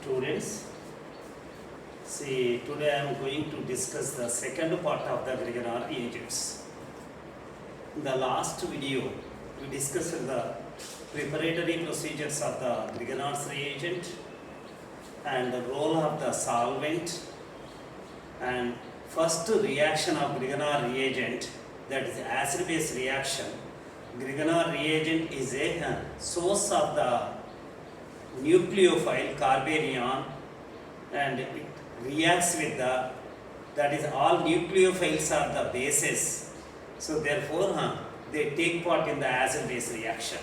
Students, see, today I am going to discuss the second part of the Grignard reagents. In the last video, we discussed the preparatory procedures of the Grignard's reagent and the role of the solvent and first reaction of Grignard reagent, that is acid-base reaction. Grignard reagent is a source of the nucleophile carbanion and it reacts with the, that is all nucleophiles are the bases, so therefore they take part in the acid base reaction.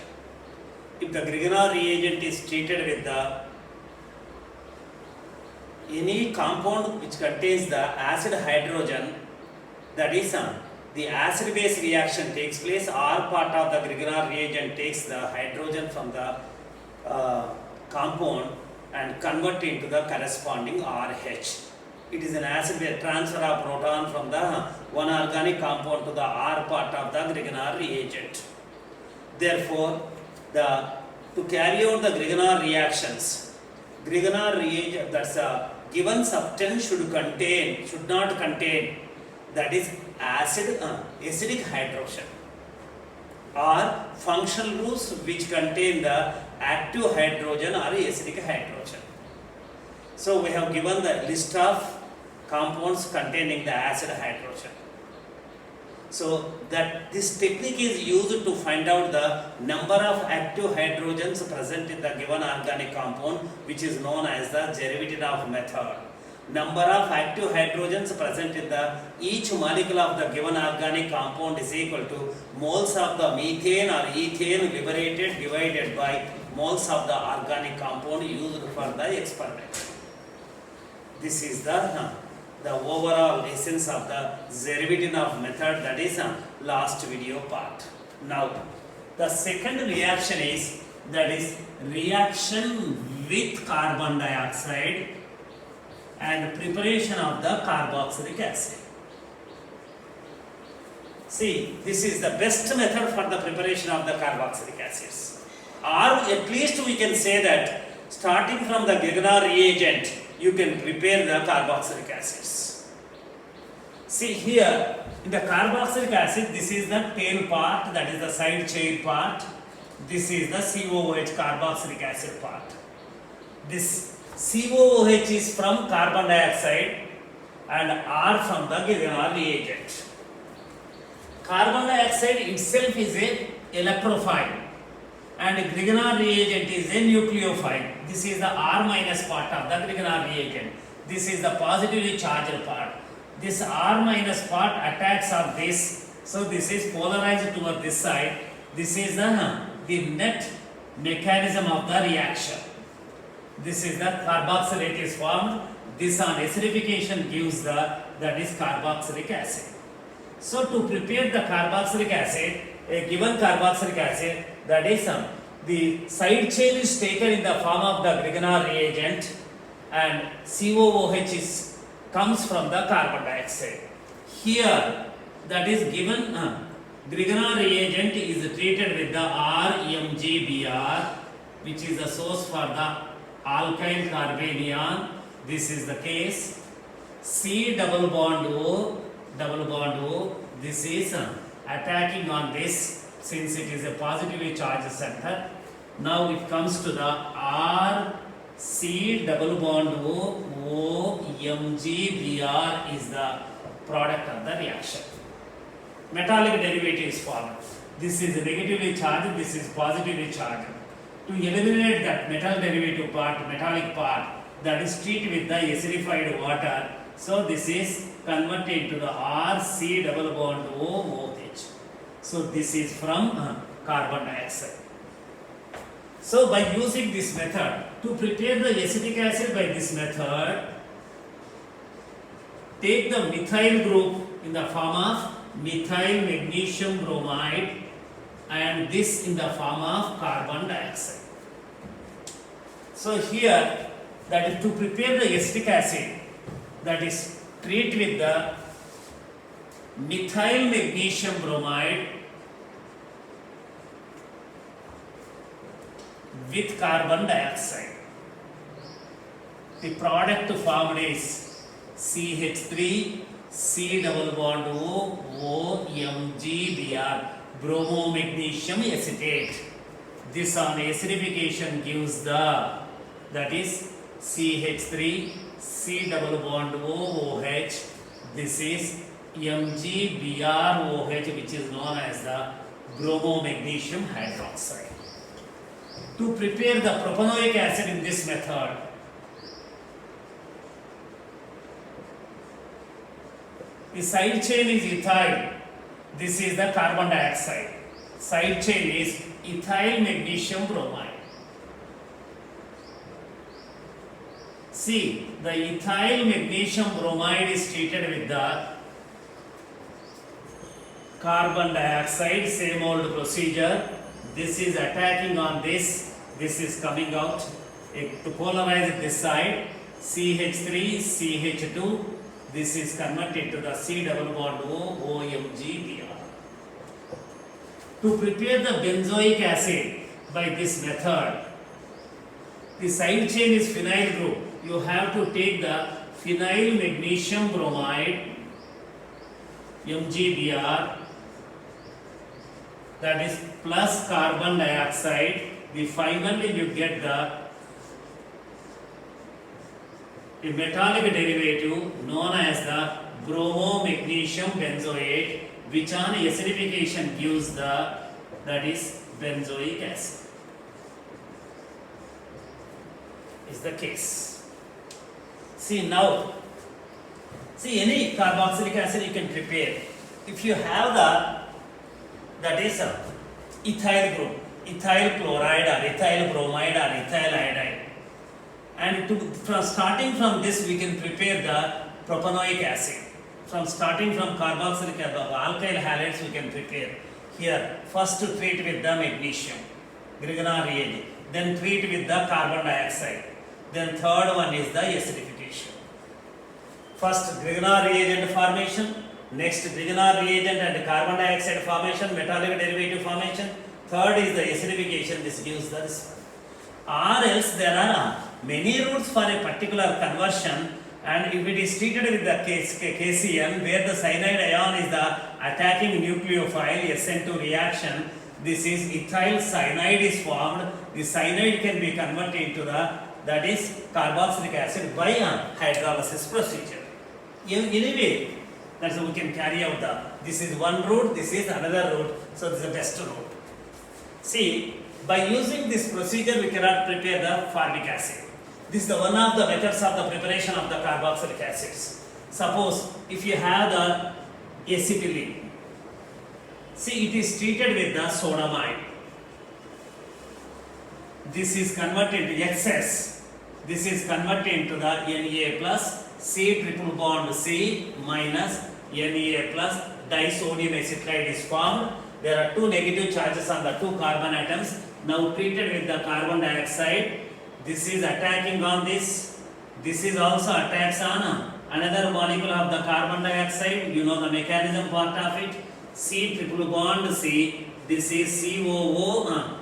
If the Grignard reagent is treated with the any compound which contains the acid hydrogen, that is the acid base reaction takes place, or part of the Grignard reagent takes the hydrogen from the compound and convert into the corresponding RH. It is an acid base transfer of proton from the one organic compound to the R part of the Grignard reagent. Therefore, to carry out the Grignard reactions, Grignard reagent, that's a given substance should not contain, that is acidic hydrogen, or functional groups which contain the active hydrogen or acidic hydrogen. So we have given the list of compounds containing the acid hydrogen. So that this technique is used to find out the number of active hydrogens present in the given organic compound, which is known as the Derivative method. Number of active hydrogens present in the each molecule of the given organic compound is equal to moles of the methane or ethane liberated divided by moles of the organic compound used for the experiment. This is the overall essence of the Derivative method, that is last video part. Now the second reaction is, that is reaction with carbon dioxide and preparation of the carboxylic acid. See, this is the best method for the preparation of the carboxylic acids. Or at least we can say that starting from the Grignard reagent, you can prepare the carboxylic acids. See here, in the carboxylic acid, this is the tail part, that is the side chain part. This is the COOH carboxylic acid part. This COOH is from carbon dioxide and R from the Grignard reagent. Carbon dioxide itself is a electrophile and Grignard reagent is a nucleophile. This is the R minus part of the Grignard reagent. This is the positively charged part. This R minus part attacks on this, so this is polarized toward this side. This is the net mechanism of the reaction. This is the carboxylate is formed. This on acidification gives that is carboxylic acid. So to prepare the carboxylic acid, a given carboxylic acid, that is the side chain is taken in the form of the Grignard reagent and COOH comes from the carbon dioxide. Here that is given Grignard reagent is treated with the RMGBr, which is the source for the alkyl carbanion. This is the case. C double bond O, this is attacking on this, since it is a positively charged center. Now it comes to the R C double bond O MgBr is the product of the reaction. Metallic derivative is formed. This is negatively charged, this is positively charged. To eliminate that metal derivative part, metallic part, that is treated with the acidified water. So this is converted to the RC double bond OOH. So this is from carbon dioxide. So by using this method, to prepare the acetic acid by this method, take the methyl group in the form of methyl magnesium bromide and this in the form of carbon dioxide. So here, that is to prepare the acetic acid, that is treat with the methyl magnesium bromide with carbon dioxide. The product formed is CH3, C double bond O, OMgBr, bromomagnesium acetate. This on acidification gives the, that is CH3, C double bond O, OH. This is MgBrOH, which is known as the bromomagnesium hydroxide. To prepare the propanoic acid in this method, the side chain is ethyl. This is the carbon dioxide. Side chain is ethyl magnesium bromide. See, the ethyl magnesium bromide is treated with the carbon dioxide, same old procedure. This is attacking on this, this is coming out. To polarize this side, CH3, CH2, this is converted to the C double bond O, OMgBr. To prepare the benzoic acid by this method, the side chain is phenyl group. You have to take the phenyl magnesium bromide, MgBr, that is plus carbon dioxide. Finally you get the a metallic derivative known as the bromomagnesium benzoate, which on acidification gives the, that is benzoic acid. Is the case. See now, see any carboxylic acid you can prepare. If you have the, that is ethyl group, ethyl chloride or ethyl bromide or ethyl iodide, and starting from this we can prepare the propanoic acid. Starting from carboxylic alkyl halides we can prepare. Here first treat with the magnesium, Grignard reagent, then treat with the carbon dioxide, then third one is the acidification. First Grignard reagent formation, next Grignard reagent and carbon dioxide formation, metallic derivative formation, third is the acidification, this gives the result. Or else there are many routes for a particular conversion, and if it is treated with the KCl, where the cyanide ion is the attacking nucleophile SN2 reaction, this is ethyl cyanide is formed. The cyanide can be converted into the, that is carboxylic acid by a hydrolysis procedure. Anyway, that's how we can carry out the, this is one route, this is another route, so this is the best route. See, by using this procedure we cannot prepare the formic acid. This is the one of the methods of the preparation of the carboxylic acids. Suppose if you have the acetylene, see it is treated with the sodamide. This is converted to excess. This is converted into the Na plus, C triple bond C minus, Na plus, disodium acetylide is formed. There are two negative charges on the two carbon atoms. Now treated with the carbon dioxide. This is attacking on this. This is also attacks on another molecule of the carbon dioxide. You know the mechanism part of it. C triple bond C. This is COO Na,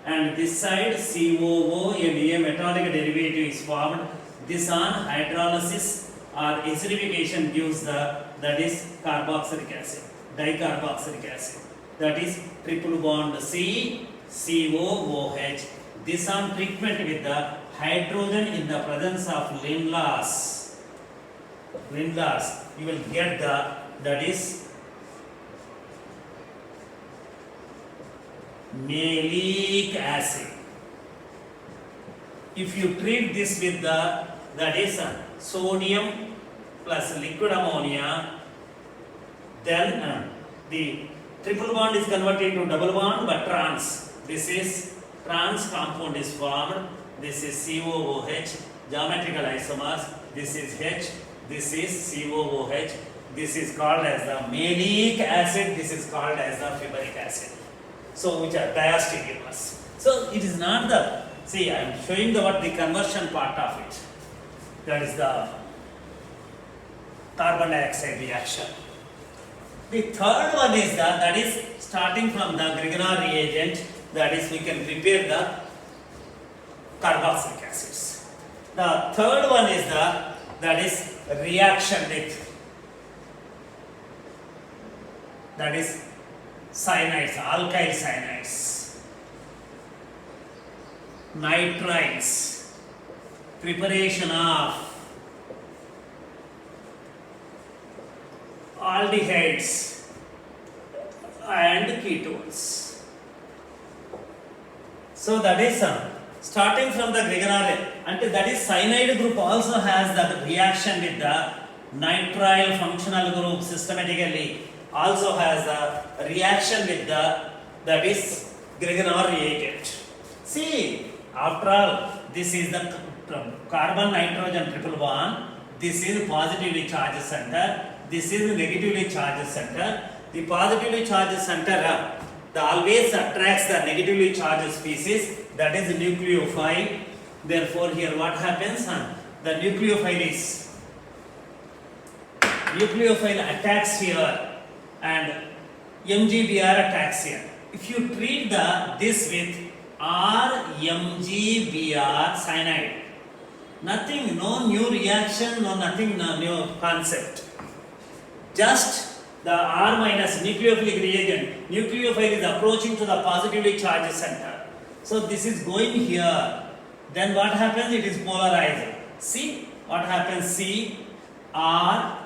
and this side COO Na, metallic derivative is formed. This on hydrolysis or acidification gives the, that is carboxylic acid, dicarboxylic acid. That is triple bond C, COOH. This on treatment with the hydrogen in the presence of Lindlas, you will get the, that is malic acid. If you treat this with the, that is sodium plus liquid ammonia, then the triple bond is converted to double bond but trans. This is trans compound is formed. This is COOH, geometrical isomers. This is H, this is COOH. This is called as the malic acid. This is called as the fibric acid. So which are diastereomers. So it is not the, see I am showing the what the conversion part of it. That is the carbon dioxide reaction. The third one is the, that is starting from the Grignard reagent, that is we can prepare the carboxylic acids. The third one is that is reaction with, that is cyanides, alkyl cyanides, nitriles, preparation of aldehydes and ketones. So that is starting from the Grignard, and that is cyanide group also has the reaction with the nitrile functional group systematically, also has the reaction with the, that is Grignard reagent. See, after all, this is the carbon nitrogen triple bond, this is positively charged center, this is negatively charged center. The positively charged center the always attracts the negatively charged species, that is nucleophile. Therefore here what happens, the nucleophile attacks here and MGBR attacks here. If you treat this with RMGBR cyanide, nothing, no new reaction, no nothing, no new concept. Just the R minus nucleophilic reagent, nucleophile is approaching to the positively charged center. So this is going here. Then what happens? It is polarized. See what happens? C, R,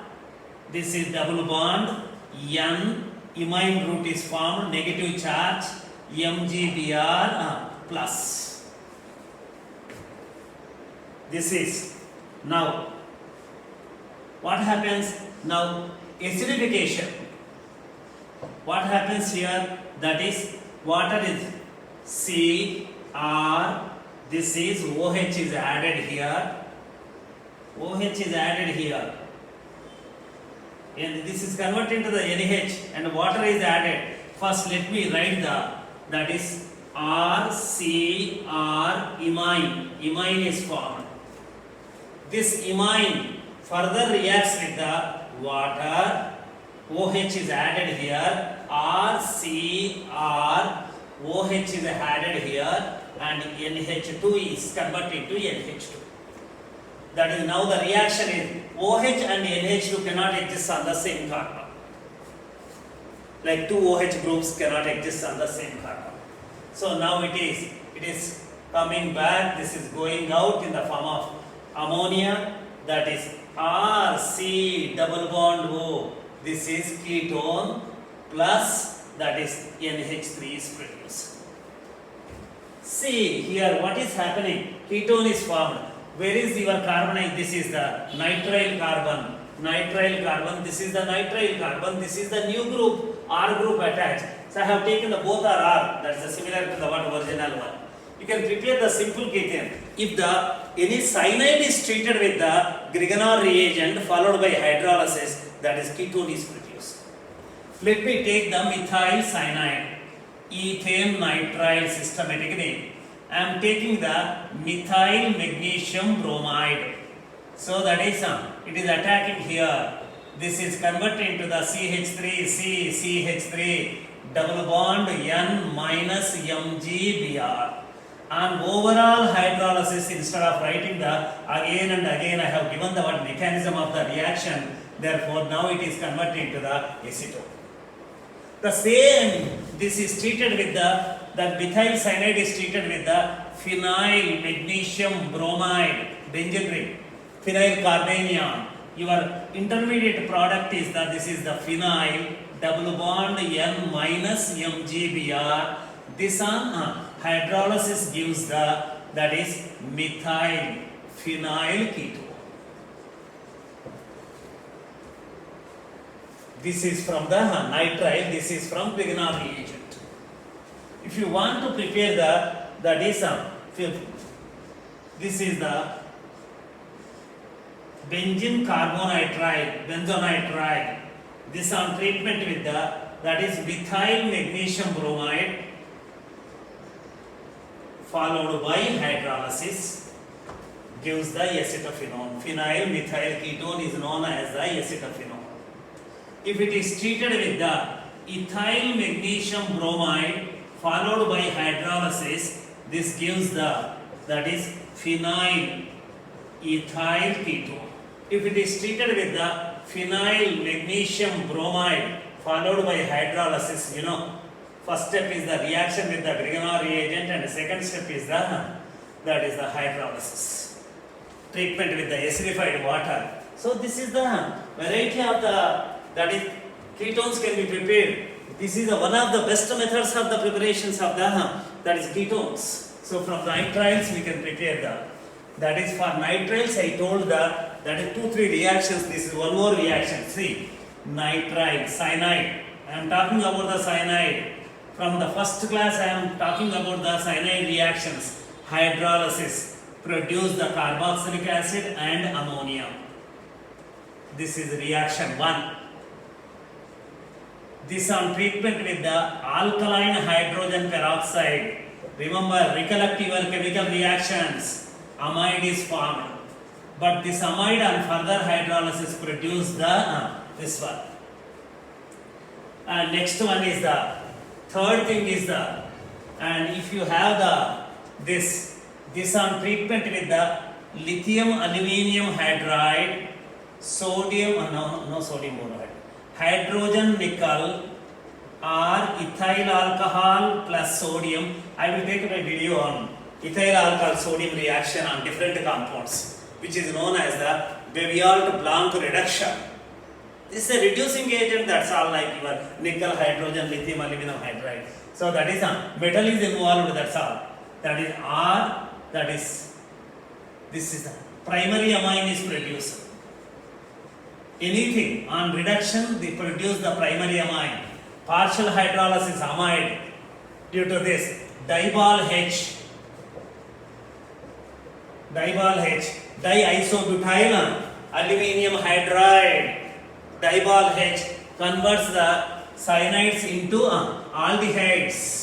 this is double bond, N, imine root is formed, negative charge, MGBR plus. This is, now what happens? Now acidification. What happens here? That is, water is C, R, this is OH is added here, OH is added here, and this is converted into the NH and water is added. First let me write that is RCR imine, imine is formed. This imine further reacts with the water, OH is added here, RCR, OH is added here, and NH2 is converted to NH2. That is, now the reaction is OH and NH2 cannot exist on the same carbon. Like two OH groups cannot exist on the same carbon. So now it is coming back, this is going out in the form of ammonia, that is RC double bond O, this is ketone plus, that is NH3 is produced. See here what is happening, ketone is formed. Where is your carbonate? This is the nitrile carbon, this is the nitrile carbon, this is the new group, R group attached. So I have taken the both are R, that is similar to the original one. You can prepare the simple ketone. If any cyanide is treated with the Grignard reagent followed by hydrolysis, that is ketone is produced. Let me take the methyl cyanide, ethane nitrile systematic name. I am taking the methyl magnesium bromide. So that is it is attacking here. This is converted into the CH3, CH3, double bond N minus MgBr. On overall hydrolysis, instead of writing the again and again, I have given the mechanism of the reaction. Therefore, now it is converted into the acetone. The same, this is treated with the methyl cyanide is treated with the phenyl magnesium bromide, benzene ring, phenyl carbanion. Your intermediate product is this is the phenyl, double bond N minus MgBr. This on hydrolysis gives that is methyl phenyl ketone. This is from the nitrile, this is from Grignard reagent. If you want to prepare that is this is the benzene carbonitride, benzonitride. This on treatment with that is methyl magnesium bromide followed by hydrolysis gives the acetophenone. Phenyl methyl ketone is known as the acetophenone. If it is treated with the ethyl magnesium bromide followed by hydrolysis, this gives that is phenyl ethyl ketone. If it is treated with the phenyl magnesium bromide followed by hydrolysis, you know, first step is the reaction with the Grignard reagent and the second step is the hydrolysis. Treatment with the acidified water. So this is the variety of that is ketones can be prepared. This is one of the best methods of the preparations of that is ketones. So from nitriles we can prepare that is for nitriles I told that is 2-3 reactions. This is one more reaction. See, nitrile, cyanide. I am talking about the cyanide. From the first class I am talking about the cyanide reactions. Hydrolysis produce the carboxylic acid and ammonia. This is reaction 1. This on treatment with the alkaline hydrogen peroxide. Remember, recollect your chemical reactions. Amide is formed. But this amide on further hydrolysis produce this one. And next one is the third thing is and if you have this on treatment with the lithium aluminum hydride, sodium, no sodium boride, hydrogen nickel or ethyl alcohol plus sodium. I will take a video on ethyl alcohol sodium reaction on different compounds, which is known as the Bevialt-Blanc reduction. This is a reducing agent, that's all, like your nickel, hydrogen, lithium, aluminum hydride. So that is metal is involved, that's all. That is R, this is the primary amine is produced. Anything on reduction, they produce the primary amine. Partial hydrolysis amide, due to this, dibal H, diisobutyl aluminum hydride, dibal H converts the cyanides into aldehydes.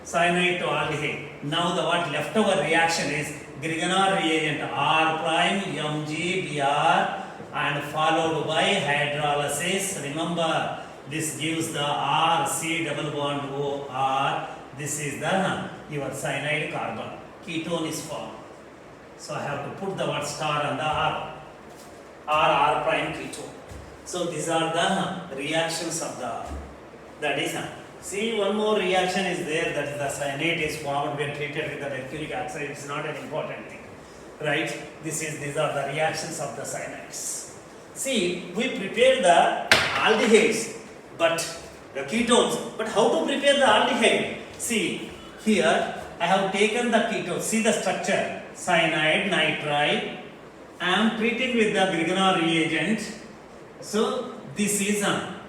Cyanide to aldehyde. Now the what leftover reaction is Grignard reagent R prime MgBr and followed by hydrolysis. Remember, this gives the RC double bond OR. This is the your cyanide carbon. Ketone is formed. So I have to put the word star on the R prime ketone. So these are the reactions of that is see, one more reaction is there, that is the cyanide is formed when treated with the mercuric oxide. It's not an important thing, right? These are the reactions of the cyanides. See, we prepare the aldehydes, but the ketones. But how to prepare the aldehyde? See, here I have taken the ketone. See the structure: cyanide, nitrile. I am treating with the Grignard reagent. So this is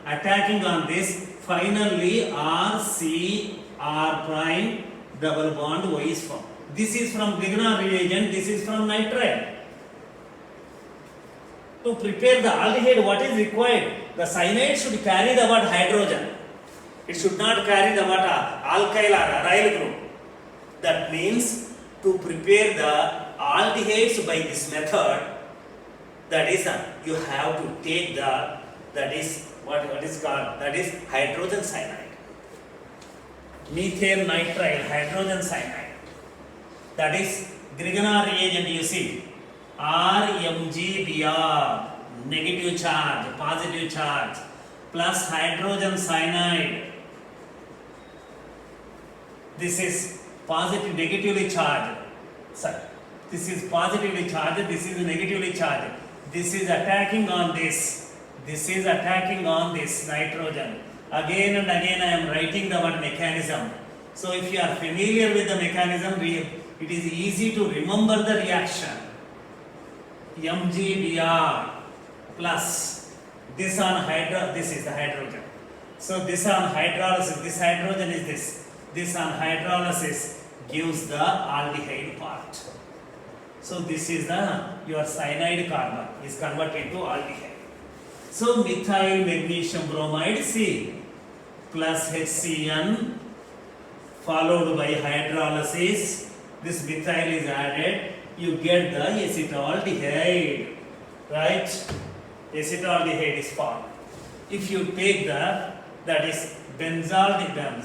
attacking on this. Finally, R prime double bond Y is formed. This is from Grignard reagent. This is from nitrile. To prepare the aldehyde, what is required? The cyanide should carry the word hydrogen. It should not carry the word alkyl or aryl group. That means to prepare the aldehydes by this method, that is you have to take that is what is called, that is hydrogen cyanide. Methane nitrile, hydrogen cyanide. That is Grignard reagent, you see. RMgBr, negative charge, positive charge, plus hydrogen cyanide. This is positive, negatively charged. Sorry. This is positively charged, this is negatively charged. This is attacking on this. This is attacking on this nitrogen. Again and again I am writing the word mechanism. So if you are familiar with the mechanism, it is easy to remember the reaction. MgBr plus this on this is the hydrogen. So this on hydrolysis, this hydrogen is this. This on hydrolysis gives the aldehyde part. So this is your cyanide carbon is converted to aldehyde. So methyl magnesium bromide C plus HCN followed by hydrolysis. This methyl is added. You get the acetaldehyde, right? Acetaldehyde is formed. If you take that is benzaldehyde,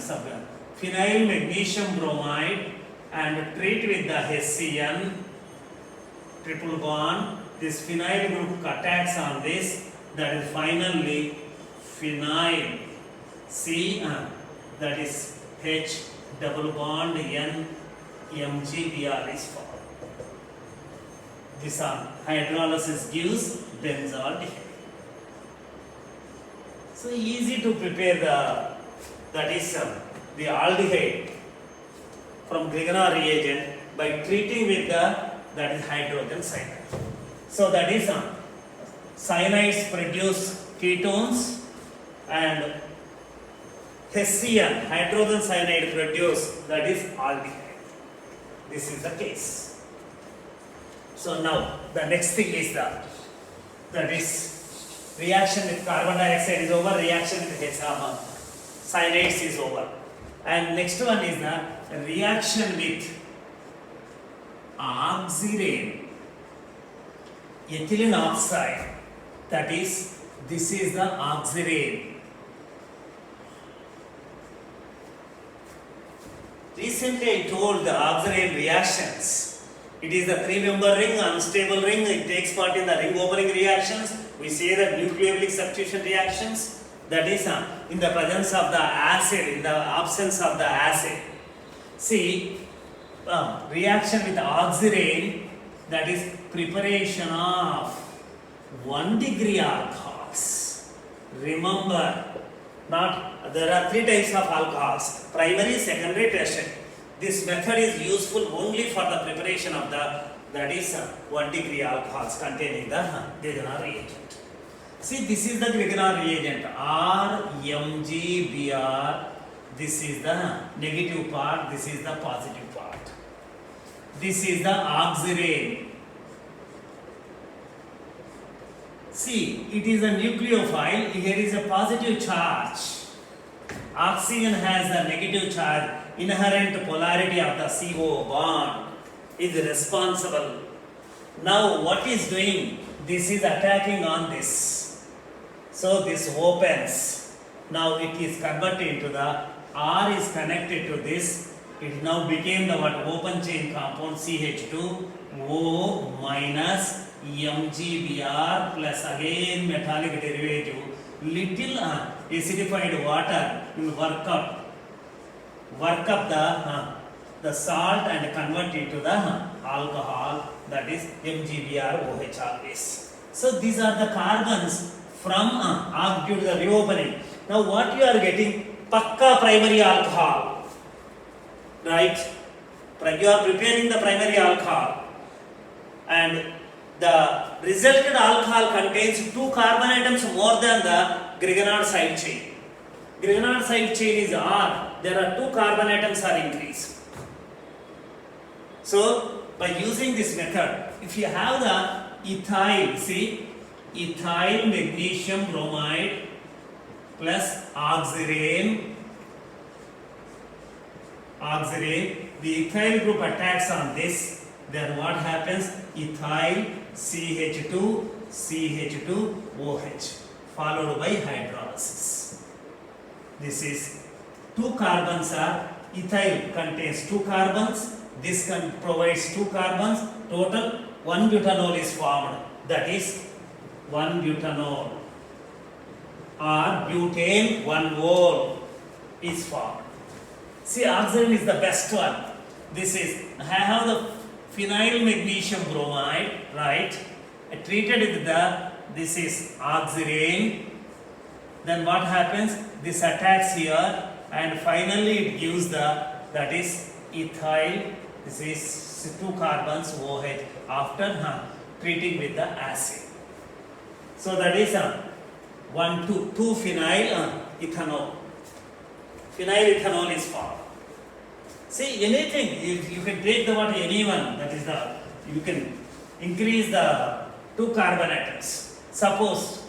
phenyl magnesium bromide and treat with the HCN, triple bond, this phenyl group attacks on this, that is finally phenyl, C, that is H double bond N MgBr is formed. This hydrolysis gives benzaldehyde. So easy to prepare the aldehyde from Grignard reagent by treating with that is hydrogen cyanide. So that is cyanides produce ketones and Hessian hydrogen cyanide produce that is aldehyde. This is the case. So now the next thing is that is reaction with carbon dioxide is over, reaction with cyanides is over. And next one is the reaction with oxirane, ethylene oxide, that is, this is the oxirane. Recently I told the oxirane reactions. It is the 3-member ring, unstable ring, it takes part in the ring opening reactions. We say that nucleophilic substitution reactions, that is in the presence of the acid, in the absence of the acid. See, reaction with oxirane, that is preparation of 1 degree alcohols. Remember, there are 3 types of alcohols: primary, secondary, tertiary. This method is useful only for the preparation of that is 1 degree alcohols containing the Grignard reagent. See, this is the Grignard reagent, RMgBr. This is the negative part, this is the positive part. This is the oxirane. See, it is a nucleophile, here is a positive charge. Oxygen has the negative charge, inherent polarity of the CO bond is responsible. Now what is doing? This is attacking on this. So this opens. Now it is converted into the R is connected to this. It now became the open chain compound CH2O minus MgBr plus again metallic derivative. Little acidified water will work up the salt and convert it to the alcohol, that is MgBrOH always. So these are the carbons from due to the reopening. Now what you are getting? Pakka primary alcohol, right? You are preparing the primary alcohol, and the resulted alcohol contains 2 carbon atoms more than the Grignard side chain. Grignard side chain is R. There are 2 carbon atoms are increased. So by using this method, if you have the ethyl, see, ethyl magnesium bromide plus oxirane, the ethyl group attacks on this, then what happens? Ethyl CH2OH followed by hydrolysis. This is 2 carbons are, ethyl contains 2 carbons, this provides 2 carbons, total 1 butanol is formed, that is 1 butanol, or butane 1-ol is formed. See, oxygen is the best one. This is, I have the phenyl magnesium bromide, right? I treated with this is oxirane. Then what happens? This attacks here, and finally it gives that is ethyl. This is 2 carbons OH after treating with the acid. So that is 2 phenyl ethanol. Phenyl ethanol is formed. See, anything, you can take the water, anyone, that is you can increase the 2 carbon atoms. Suppose,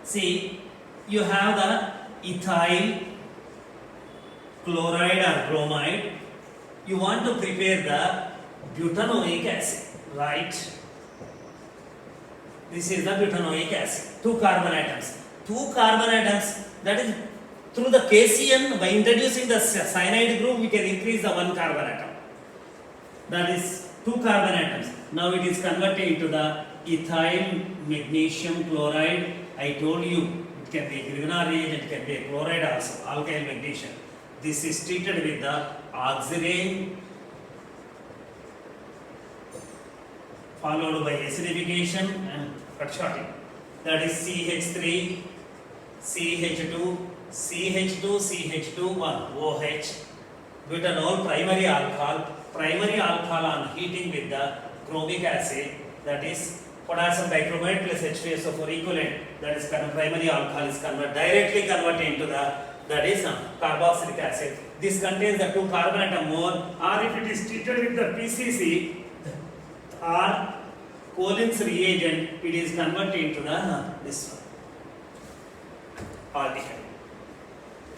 see, you have the ethyl chloride or bromide. You want to prepare the butanoic acid, right? This is the butanoic acid, 2 carbon atoms. 2 carbon atoms, that is through the KCN, by introducing the cyanide group, we can increase the 1 carbon atom. that is two carbon atoms. Now it is converted into the ethyl magnesium chloride. I told you it can be a Grignard reagent, it can be a chloride also, alkyl magnesium. This is treated with the oxirane followed by acidification and cut shorting. That is CH3, CH2, CH2, CH2, 1 OH. Butanol primary alcohol on heating with the chromic acid, that is potassium dichromate plus H2SO4 equivalent, that is primary alcohol is directly converted into the, that is carboxylic acid. This contains the 2 carbon atom more, or if it is treated with the PCC or Collins reagent, it is converted into the this one, aldehyde.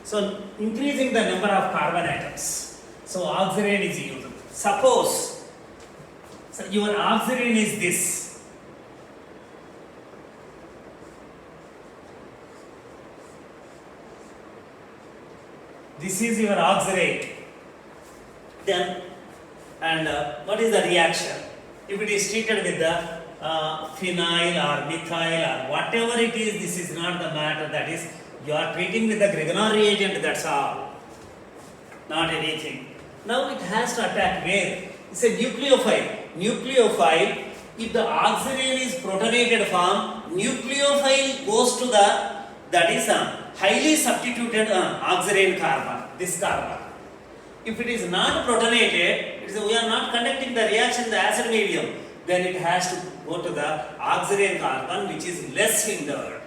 So increasing the number of carbon atoms. So oxirane is used. Suppose so your oxirane is this. This is your oxirate. Then, and what is the reaction? If it is treated with the phenyl or methyl or whatever it is, this is not the matter. That is, you are treating with the Grignard reagent, that's all. Not anything. Now it has to attack where? It's a nucleophile. Nucleophile, if the oxirane is protonated form, nucleophile goes to the, that is highly substituted oxirane carbon, this carbon. If it is not protonated, we are not conducting the reaction in the acid medium, then it has to go to the oxirane carbon which is less hindered.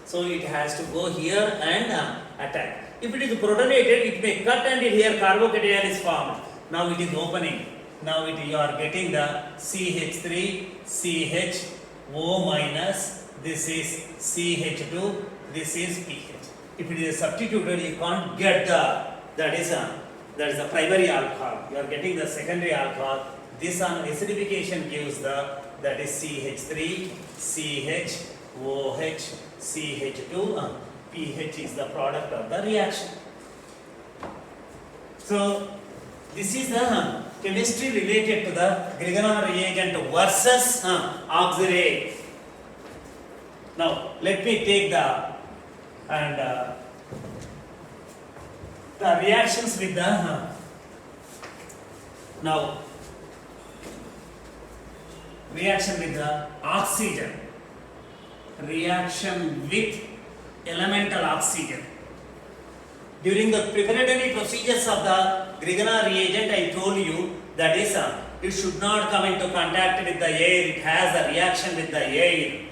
So it has to go here and attack. If it is protonated, it may cut and here carbocation is formed. Now it is opening. Now you are getting the CH3, CHO minus, this is CH2, this is pH. If it is substituted, you can't get the, that is the primary alcohol. You are getting the secondary alcohol. This on acidification gives the, that is CH3, CH, OH, CH2, pH is the product of the reaction. So this is the chemistry related to the Grignard reagent versus oxirate. Now let me take the and the reactions with the now reaction with the oxygen, reaction with elemental oxygen. During the preparatory procedures of the Grignard reagent, I told you that is it should not come into contact with the air, it has a reaction with the air,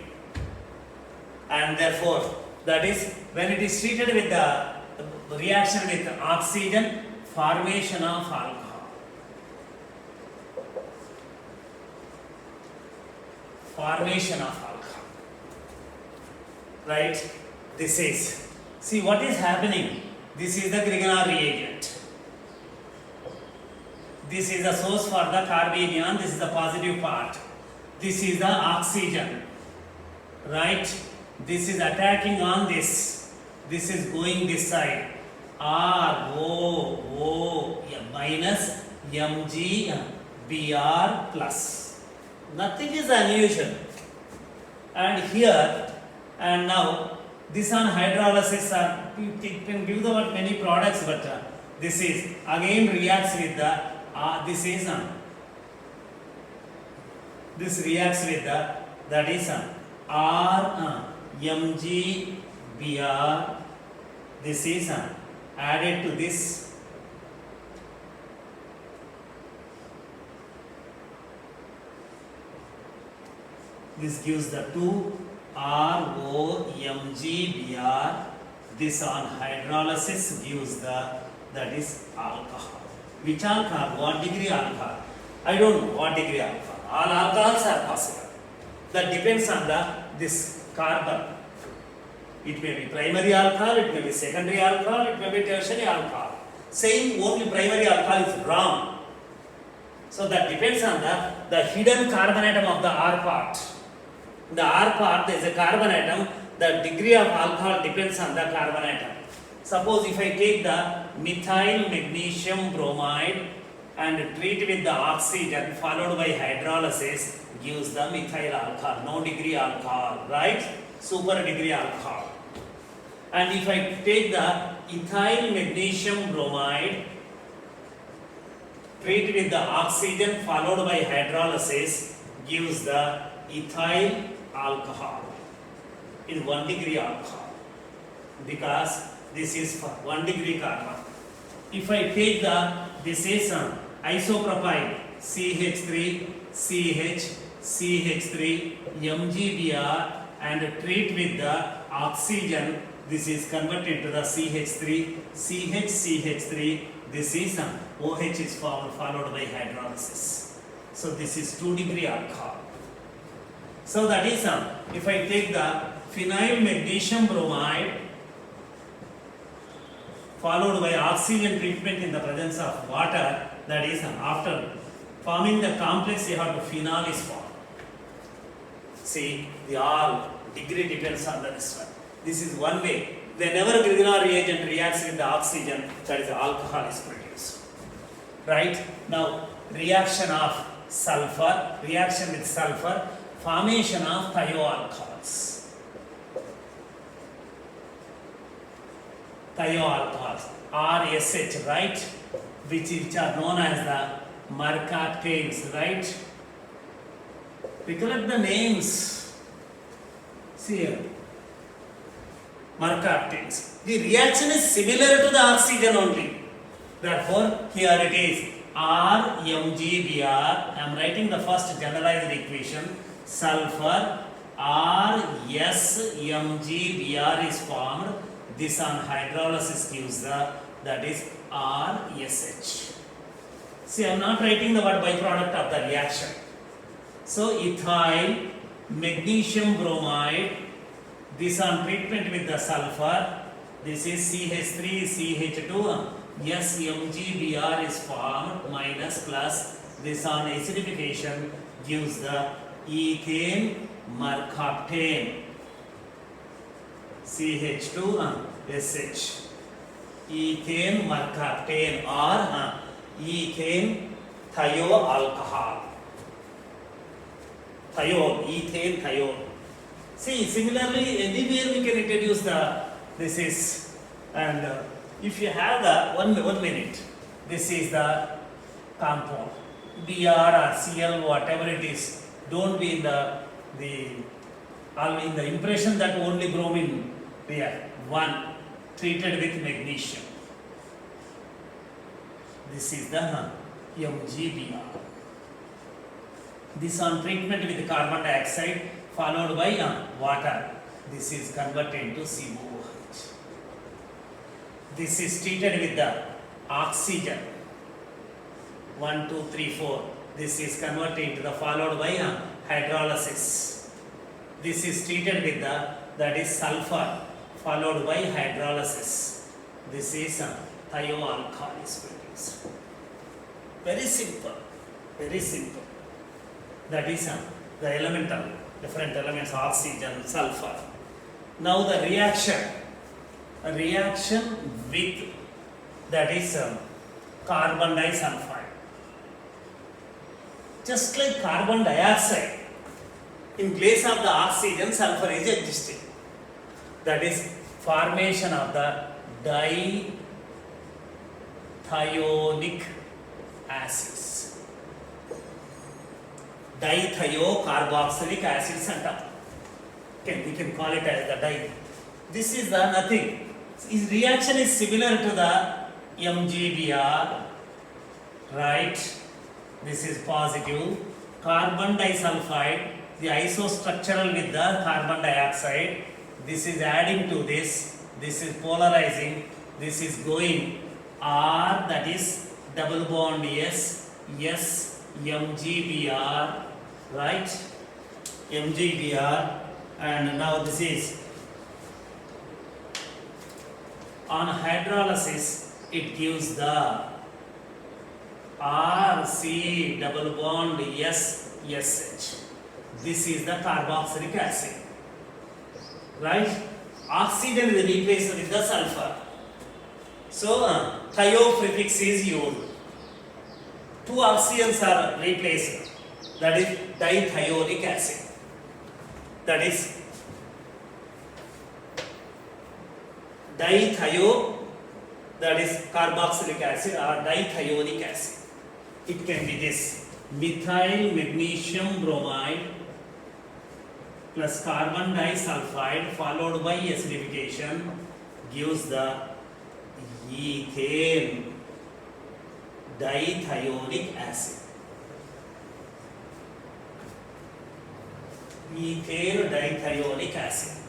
and therefore that is when it is treated with the reaction with oxygen, formation of alcohol. Formation of alcohol. Right? This is, see what is happening. This is the Grignard reagent. This is the source for the carbanion, this is the positive part. This is the oxygen. Right? This is attacking on this. This is going this side. RO minus Mg Br plus. Nothing is unusual. And here, and now this on hydrolysis, it can give the many products, but this is again reacts with the this is this reacts with the, that is Mg Br. This is added to this. This gives the 2 ROMgBr. This on hydrolysis gives the, that is alcohol. Which alcohol? What degree alcohol? I don't know what degree alcohol. All alcohols are possible. That depends on the this carbon. It may be primary alcohol, it may be secondary alcohol, it may be tertiary alcohol. Saying only primary alcohol is wrong. So that depends on the hidden carbon atom of the R part. In the R part there is a carbon atom, the degree of alcohol depends on the carbon atom. Suppose if I take the methyl magnesium bromide and treat with the oxygen followed by hydrolysis gives the methyl alcohol, no degree alcohol, right? Super degree alcohol. And if I take the ethyl magnesium bromide, treat with the oxygen followed by hydrolysis gives the ethyl alcohol in 1 degree alcohol, because this is for 1 degree carbon. If I take this is isopropyl CH3, CH, CH3, MgBr and treat with the oxygen, this is converted to the CH3, CH, CH3, this is OH is formed followed by hydrolysis. So this is 2 degree alcohol. So that is if I take the phenyl magnesium bromide followed by oxygen treatment in the presence of water, that is after forming the complex you have to phenol is formed. See, the all degree depends on this one. This is one way. Whenever Grignard reagent reacts with the oxygen, that is alcohol is produced. Right? Now, reaction of sulfur, reaction with sulfur, formation of thioalcohols. Thioalcohols, RSH, right? Which are known as the mercaptanes, right? Recollect the names. See here. Mercaptanes. The reaction is similar to the oxygen only. Therefore, here it is RMgBr. I am writing the first generalized equation. Sulfur RSMgBr is formed. This on hydrolysis gives that is RSH. See, I am not writing the word byproduct of the reaction. So, ethyl magnesium bromide, this on treatment with the sulfur, this is CH3, CH2, SMgBr is formed, minus plus, this on acidification gives the ethane mercaptane, CH2, SH, ethane mercaptane or ethane thioalcohol. Thiol, ethane thiol. See, similarly, anywhere we can introduce this is, and if you have the one minute, this is the compound, Br or Cl, whatever it is, don't be in the impression that only bromine react. One, treated with magnesium. This is the MgBr. This on treatment with carbon dioxide followed by water. This is converted into COOH. This is treated with the oxygen. 1, 2, 3, 4. This is converted into the followed by hydrolysis. This is treated with that is sulfur followed by hydrolysis. This is thioalcohol is produced. Very simple. Very simple. That is the elemental, different elements, oxygen, sulfur. Now the reaction with that is carbon disulfide. Just like carbon dioxide, in place of the oxygen, sulfur is existing. That is formation of the dithionic acids. Dithiocarboxylic acids and we can call it as the di. This is the nothing. His reaction is similar to the MgBr, right? This is positive. Carbon disulfide, the isostructural with the carbon dioxide. This is adding to this. This is polarizing. This is going R, that is double bond S, MgBr, right? MgBr, and now this is on hydrolysis, it gives the RC double bond S, SH. This is the carboxylic acid, right? Oxygen is replaced with the sulfur. So, thio prefix is used. two oxygens are replaced. That is dithionic acid. That is that is carboxylic acid or dithionic acid. It can be this methyl magnesium bromide plus carbon disulfide followed by acidification gives the ethane dithionic acid. Ethane dithionic acid.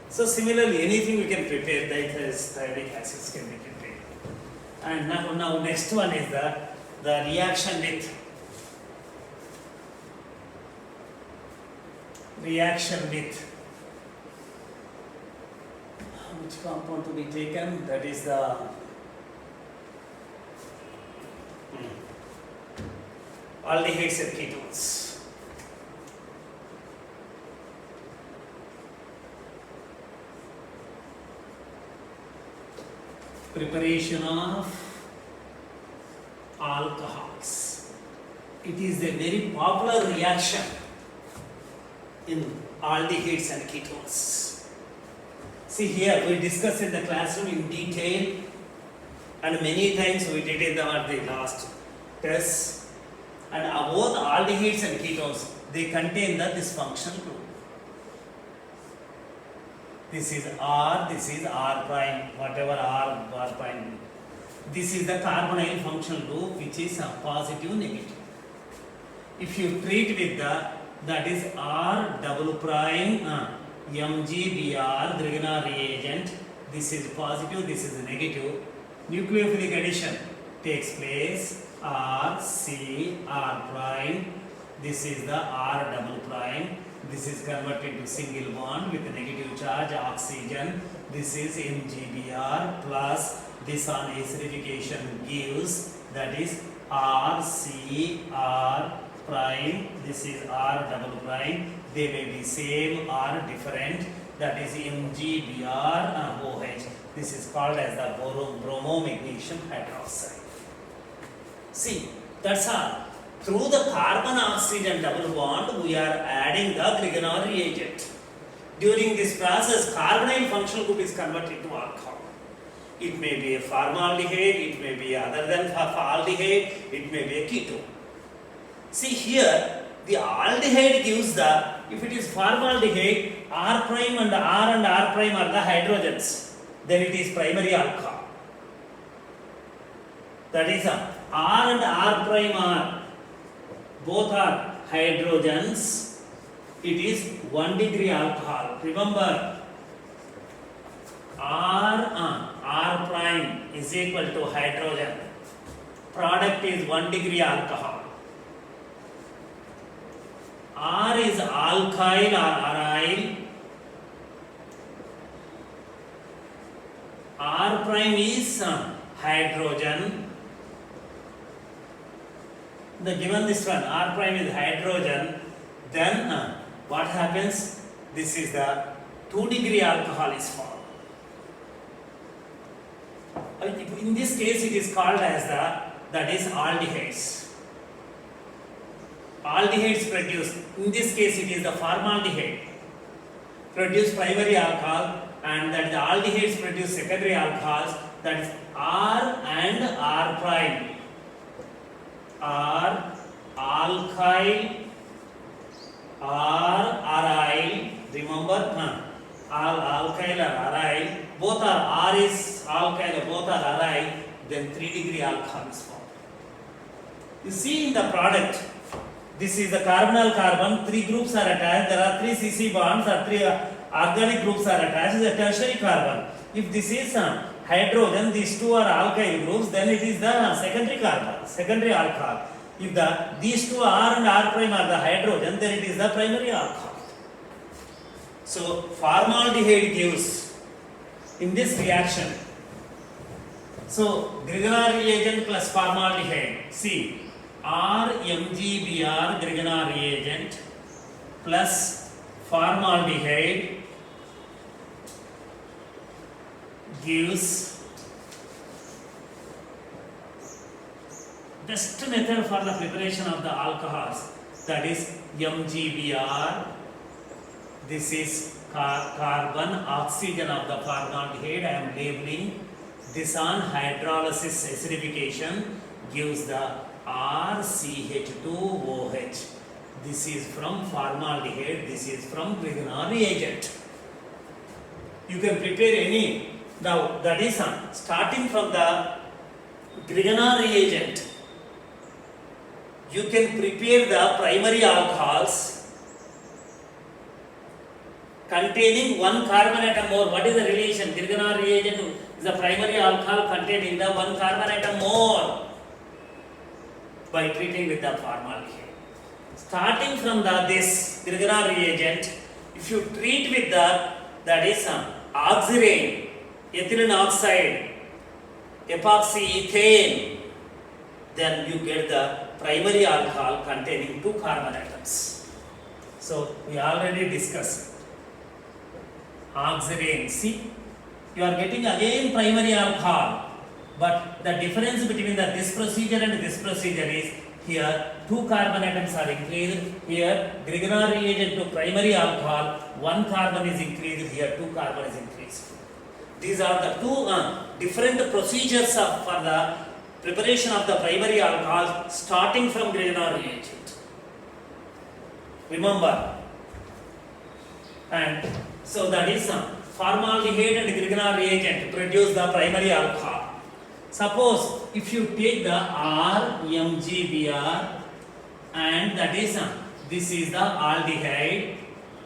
So similarly, anything we can prepare, dithionic acids can be prepared. And now next one is the reaction with which compound to be taken? That is the aldehydes and ketones. Preparation of alcohols. It is a very popular reaction in aldehydes and ketones. See here, we discussed in the classroom in detail, and many times we did in the last test. And both aldehydes and ketones, they contain this functional group. This is R, this is R prime, whatever R prime. This is the carbonyl functional group, which is a positive, negative. If you treat with that is R double prime, MgBr, Grignard reagent, this is positive, this is negative. Nucleophilic addition takes place, R, C, R prime, this is the R double prime. This is converted to single bond with a negative charge, oxygen. This is MgBr plus this on acidification gives, that is RCR prime. This is R double prime. They may be same or different. That is MgBr OH. This is called as the bromomagnesium hydroxide. See, that's all. Through the carbon-oxygen double bond, we are adding the Grignard reagent. During this process, carbonyl functional group is converted to alcohol. It may be a formaldehyde, it may be other than aldehyde, it may be a ketone. See here, the aldehyde gives if it is formaldehyde, R prime and R prime are the hydrogens. Then it is primary alcohol. That is R and R prime are both are hydrogens. It is 1 degree alcohol. Remember, R prime is equal to hydrogen. Product is 1 degree alcohol. R is alkyl or aryl. R prime is hydrogen. Given this one, R prime is hydrogen, then what happens? This is the 2 degree alcohol is formed. In this case, it is called as that is aldehydes. Aldehydes produce, in this case, it is the formaldehyde produce primary alcohol, and that the aldehydes produce secondary alcohols. That is R and R prime are alkyl or aryl. Remember, alkyl or aryl, both are R is alkyl, both are aryl, then 3 degree alcohol is formed. You see in the product, this is the carbonyl carbon, 3 groups are attached, there are 3 CC bonds or 3 organic groups are attached, is a tertiary carbon. If this is hydrogen, these two are alkyl groups, then it is the secondary carbon, secondary alcohol. If these two R and R prime are the hydrogen, then it is the primary alcohol. So formaldehyde gives in this reaction. So Grignard reagent plus formaldehyde. See, RMgBr Grignard reagent plus formaldehyde gives best method for the preparation of the alcohols, that is MgBr. This is carbon, oxygen of the formaldehyde. I am labeling this on hydrolysis acidification gives the RCH2OH. This is from formaldehyde, this is from Grignard reagent. You can prepare any. Now that is starting from the Grignard reagent, you can prepare the primary alcohols containing one carbon atom more. What is the relation? Grignard reagent is the primary alcohol containing the one carbon atom more by treating with the formaldehyde. Starting from this Grignard reagent, if you treat with that is oxirane, ethylene oxide, epoxy ethane, then you get the primary alcohol containing two carbon atoms. So we already discussed oxirane. See, you are getting again primary alcohol, but the difference between this procedure and this procedure is here two carbon atoms are increased. Here Grignard reagent to primary alcohol, one carbon is increased. Here two carbon is increased. These are the two different procedures for the preparation of the primary alcohol starting from Grignard reagent. Remember, and so that is formaldehyde and Grignard reagent produce the primary alcohol. Suppose if you take the RMgBr and that is this is the aldehyde,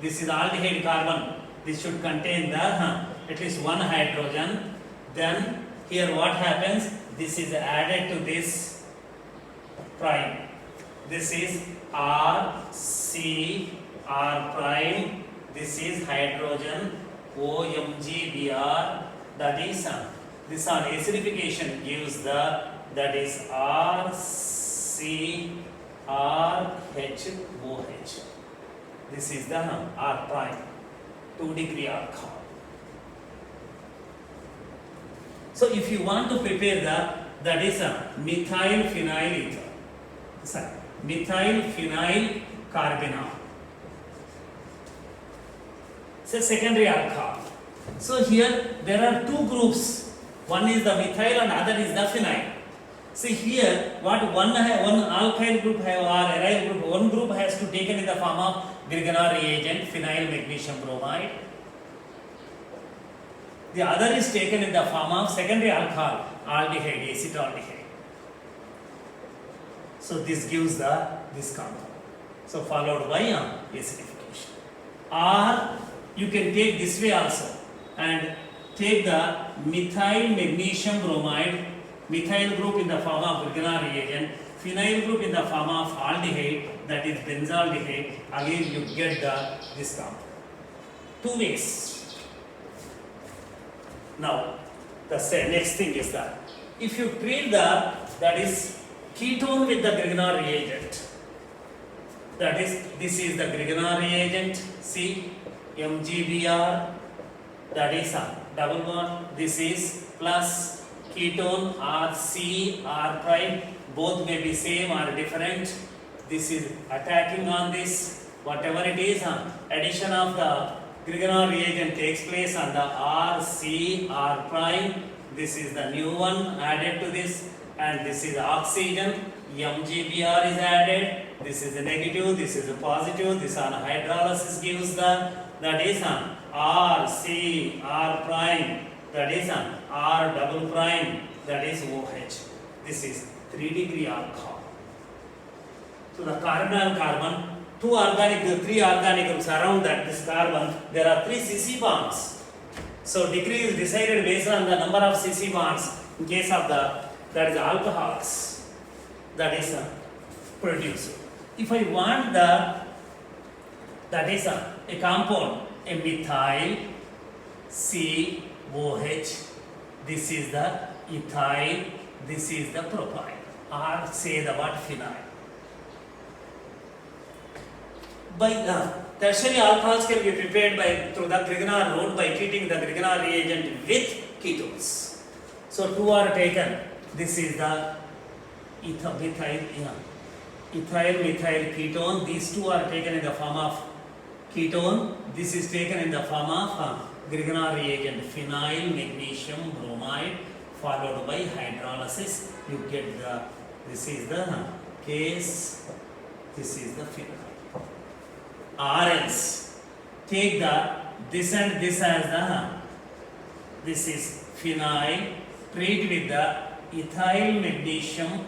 this is aldehyde carbon, this should contain the at least one hydrogen. Then here what happens? This is added to this prime. This is RCR prime. This is hydrogen OMgBr. That is this on acidification gives the that is RCRHOH. This is the R prime, 2-degree alcohol. So if you want to prepare that is methyl phenyl ether. Sorry, methyl phenyl carbinol. It's a secondary alcohol. So here there are two groups. One is the methyl and other is the phenyl. See here, what one alkyl group have or aryl group, one group has to taken in the form of Grignard reagent, phenyl magnesium bromide. The other is taken in the form of secondary alcohol, aldehyde, acetaldehyde. So this gives this compound. So followed by acidification. Or you can take this way also and take the methyl magnesium bromide, methyl group in the form of Grignard reagent, phenyl group in the form of aldehyde, that is benzaldehyde. Again you get this compound. Two ways. Now the next thing is that if you treat that is ketone with the Grignard reagent, that is this is the Grignard reagent, see MgBr, that is double bond, this is plus ketone RC R prime, both may be same or different. This is attacking on this, whatever it is, addition of the Grignard reagent takes place on the RC R prime. This is the new one added to this, and this is oxygen. MgBr is added. This is a negative, this is a positive. This on hydrolysis gives that is RC R prime, that is R double prime, that is OH. This is 3-degree alcohol. So the carbonyl carbon, three organic groups around this carbon, there are 3 CC bonds. So degree is decided based on the number of CC bonds in case of that is alcohols that is produced. If I want that is a compound, a methyl COH, this is the ethyl, this is the propyl, or say the word phenyl. By tertiary alcohols can be prepared through the Grignard route by treating the Grignard reagent with ketones. So two are taken. This is the ethyl methyl ketone. These two are taken in the form of ketone. This is taken in the form of Grignard reagent, phenyl magnesium bromide followed by hydrolysis. You get this is the case, this is the phenyl. Or else take this and this as this is phenyl, treat with the ethyl magnesium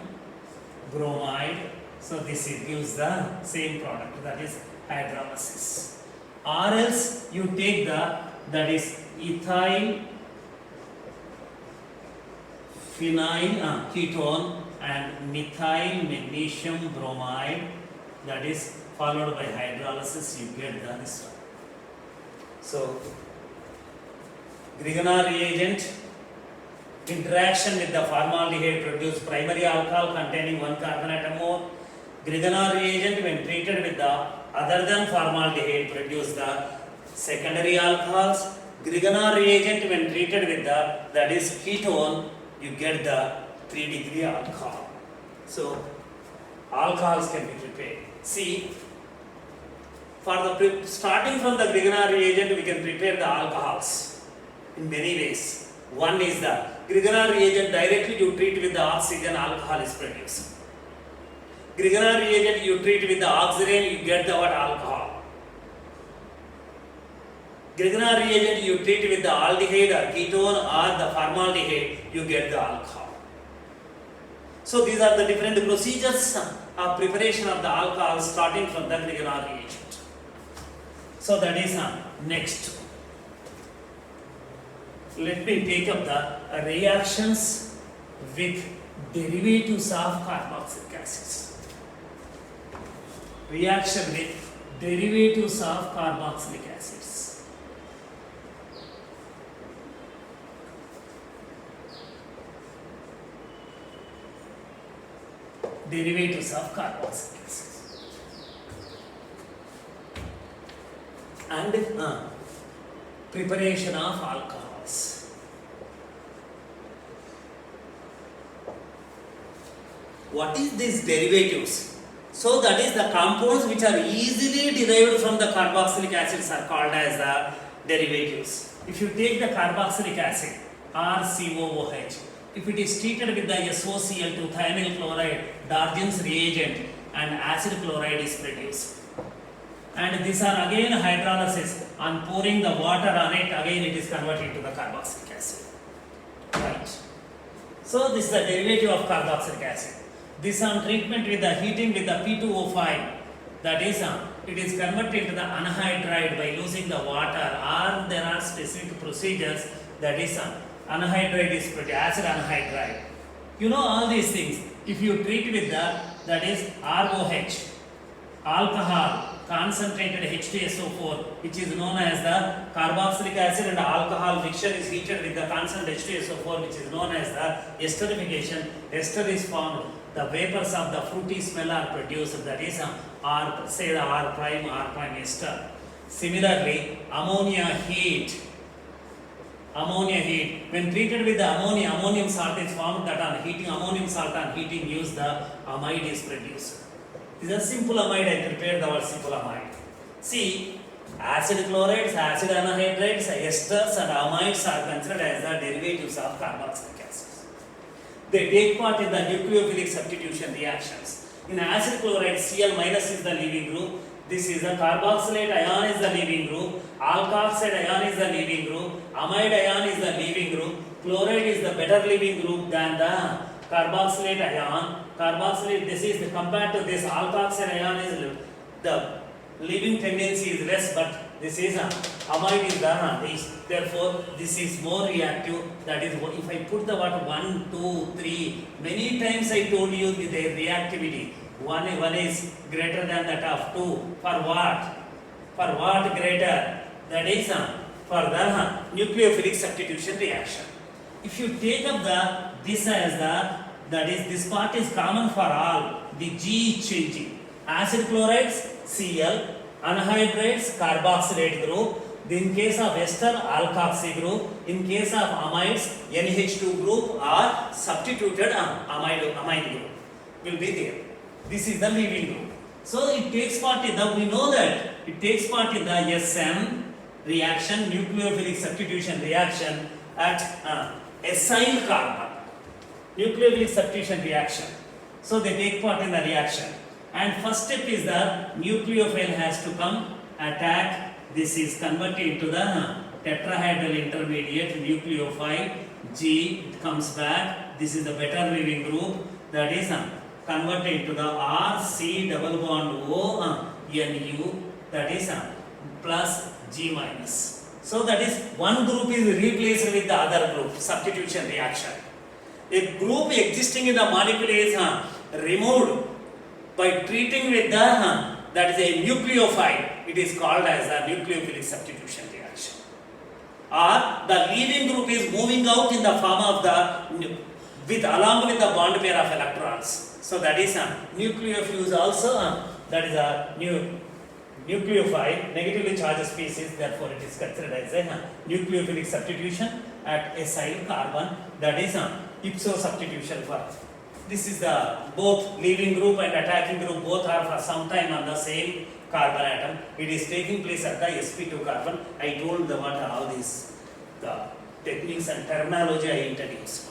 bromide. So this gives the same product, that is hydrolysis. Or else you take that is ethyl phenyl ketone and methyl magnesium bromide, that is followed by hydrolysis. You get this one. So Grignard reagent, interaction with the formaldehyde produce primary alcohol containing 1 carbon atom more. Grignard reagent when treated with the other than formaldehyde produce the secondary alcohols. Grignard reagent when treated with that is ketone, you get the 3-degree alcohol. So alcohols can be prepared. See, for the starting from the Grignard reagent, we can prepare the alcohols in many ways. One is the Grignard reagent directly you treat with the oxygen, alcohol is produced. Grignard reagent you treat with the oxygen, you get the what alcohol. Grignard reagent you treat with the aldehyde or ketone or the formaldehyde, you get the alcohol. So these are the different procedures of preparation of the alcohol starting from the Grignard reagent. So that is next. Let me take up the reactions with derivatives of carboxylic acids. Reaction with derivatives of carboxylic acids. Derivatives of carboxylic acids. And preparation of alcohols. What is these derivatives? So that is the compounds which are easily derived from the carboxylic acids are called as the derivatives. If you take the carboxylic acid RCOOH, if it is treated with the SOCl2 thionyl chloride, Darjan's reagent, and acid chloride is produced. And these are again hydrolysis. On pouring the water on it, again it is converted to the carboxylic acid. Right. So this is the derivative of carboxylic acid. This on treatment with the heating with the P2O5, that is it is converted to the anhydride by losing the water, or there are specific procedures, that is anhydride is produced, acid anhydride. You know all these things. If you treat with that is ROH, alcohol, concentrated H2SO4, which is known as the carboxylic acid and alcohol mixture is heated with the constant H2SO4, which is known as the esterification. Ester is formed. The vapors of the fruity smell are produced, that is R, say the R prime ester. Similarly, ammonia heat, when treated with the ammonium salt is formed, that on heating, ammonium salt on heating use the amide is produced. This is a simple amide, I prepared our simple amide. See, acid chlorides, acid anhydrides, esters and amides are considered as the derivatives of carboxylic acids. They take part in the nucleophilic substitution reactions. In acid chloride, Cl- is the leaving group. This is the carboxylate ion is the leaving group. Alkoxide ion is the leaving group. Amide ion is the leaving group. Chloride is the better leaving group than the carboxylate ion. Carboxylate, this is compared to this alkoxide ion is the leaving tendency is less, but this is amide is the therefore this is more reactive. That is, if I put the what 1, 2, 3, many times I told you their reactivity. One is greater than that of 2. For what? For what greater? That is for the nucleophilic substitution reaction. If you take up this as that is, this part is common for all. The G is changing. Acid chlorides, Cl, anhydrides, carboxylate group. In case of ester, alkoxy group. In case of amides, NH2 group or substituted amide group. will be there. This is the leaving group. So it takes part in the, we know that it takes part in the SN reaction, nucleophilic substitution reaction at acyl carbon. Nucleophilic substitution reaction. So they take part in the reaction. And first step is the nucleophile has to come, attack. This is converted into the tetrahedral intermediate nucleophile. G, it comes back. This is the better leaving group. That is converted into the R, C, double bond O, NU. That is plus G minus. So that is one group is replaced with the other group. Substitution reaction. A group existing in the molecule is removed by treating with the that is a nucleophile. It is called as a nucleophilic substitution reaction. Or the leaving group is moving out in the form of the along with the bond pair of electrons. So that is nucleophile also that is a nucleophile, negatively charged species. Therefore, it is considered as a nucleophilic substitution at acyl carbon. That is ipso substitution for. This is the both leaving group and attacking group both are for some time on the same carbon atom. It is taking place at the sp2 carbon. I told the what all these the techniques and terminology I introduced.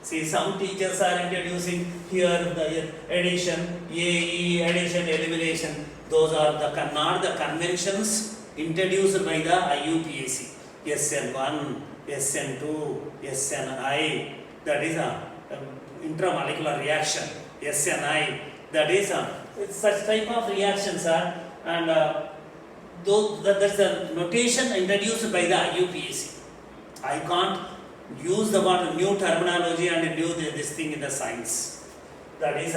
See, some teachers are introducing here the addition, AE, addition, elimination. Those are the not the conventions introduced by the IUPAC. SN1, SN2, SNI. That is intramolecular reaction. SNI. That is such type of reactions are and that's the notation introduced by the IUPAC. I can't use the what new terminology and new this thing in the science. That is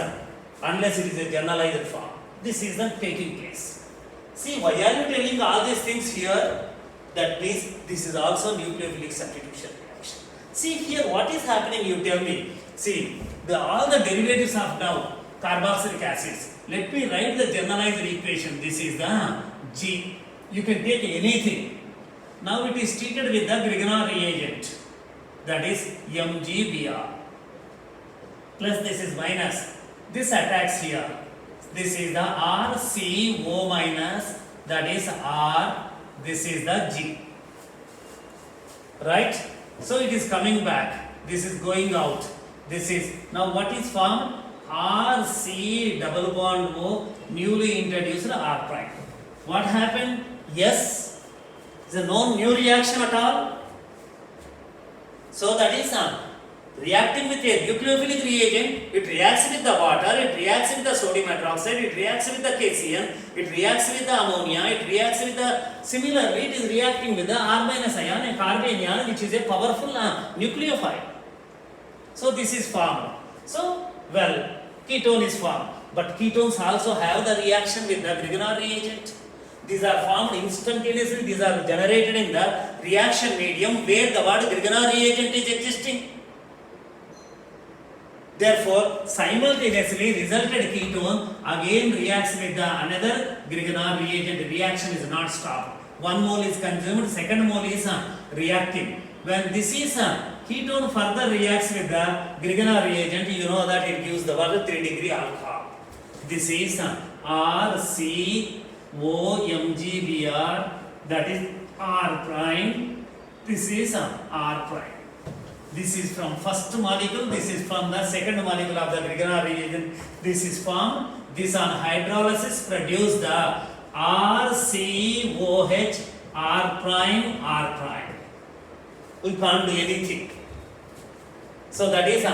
unless it is a generalized form. This is not taking place. See, why are you telling all these things here? That means this is also nucleophilic substitution reaction. See here, what is happening? You tell me. See, all the derivatives of now carboxylic acids. Let me write the generalized equation. This is the G. You can take anything. Now it is treated with the Grignard reagent. That is MgBr. Plus this is minus. This attacks here. This is the RCO minus. That is R. This is the G. Right? So it is coming back. This is going out. This is now what is formed? RC double bond O newly introduced R prime. What happened? Yes. Is there no new reaction at all? So that is reacting with a nucleophilic reagent, it reacts with the water, it reacts with the sodium hydroxide, it reacts with the KCN, it reacts with the ammonia, it reacts with the, similarly it is reacting with the R minus ion, a carbanion which is a powerful nucleophile. So this is formed. So, well, ketone is formed. But ketones also have the reaction with the Grignard reagent. These are formed instantaneously, these are generated in the reaction medium where the word Grignard reagent is existing. Therefore, simultaneously resulted ketone again reacts with the another Grignard reagent. Reaction is not stopped. One mole is consumed, second mole is reacting. When this is ketone further reacts with the Grignard reagent, you know that it gives the word 3-degree alcohol. This is RCOMgBr, that is R prime. This is R prime. This is from first molecule, this is from the second molecule of the Grignard reagent. This is formed. This on hydrolysis produce the RCOH R prime R prime. We can't do anything. So that is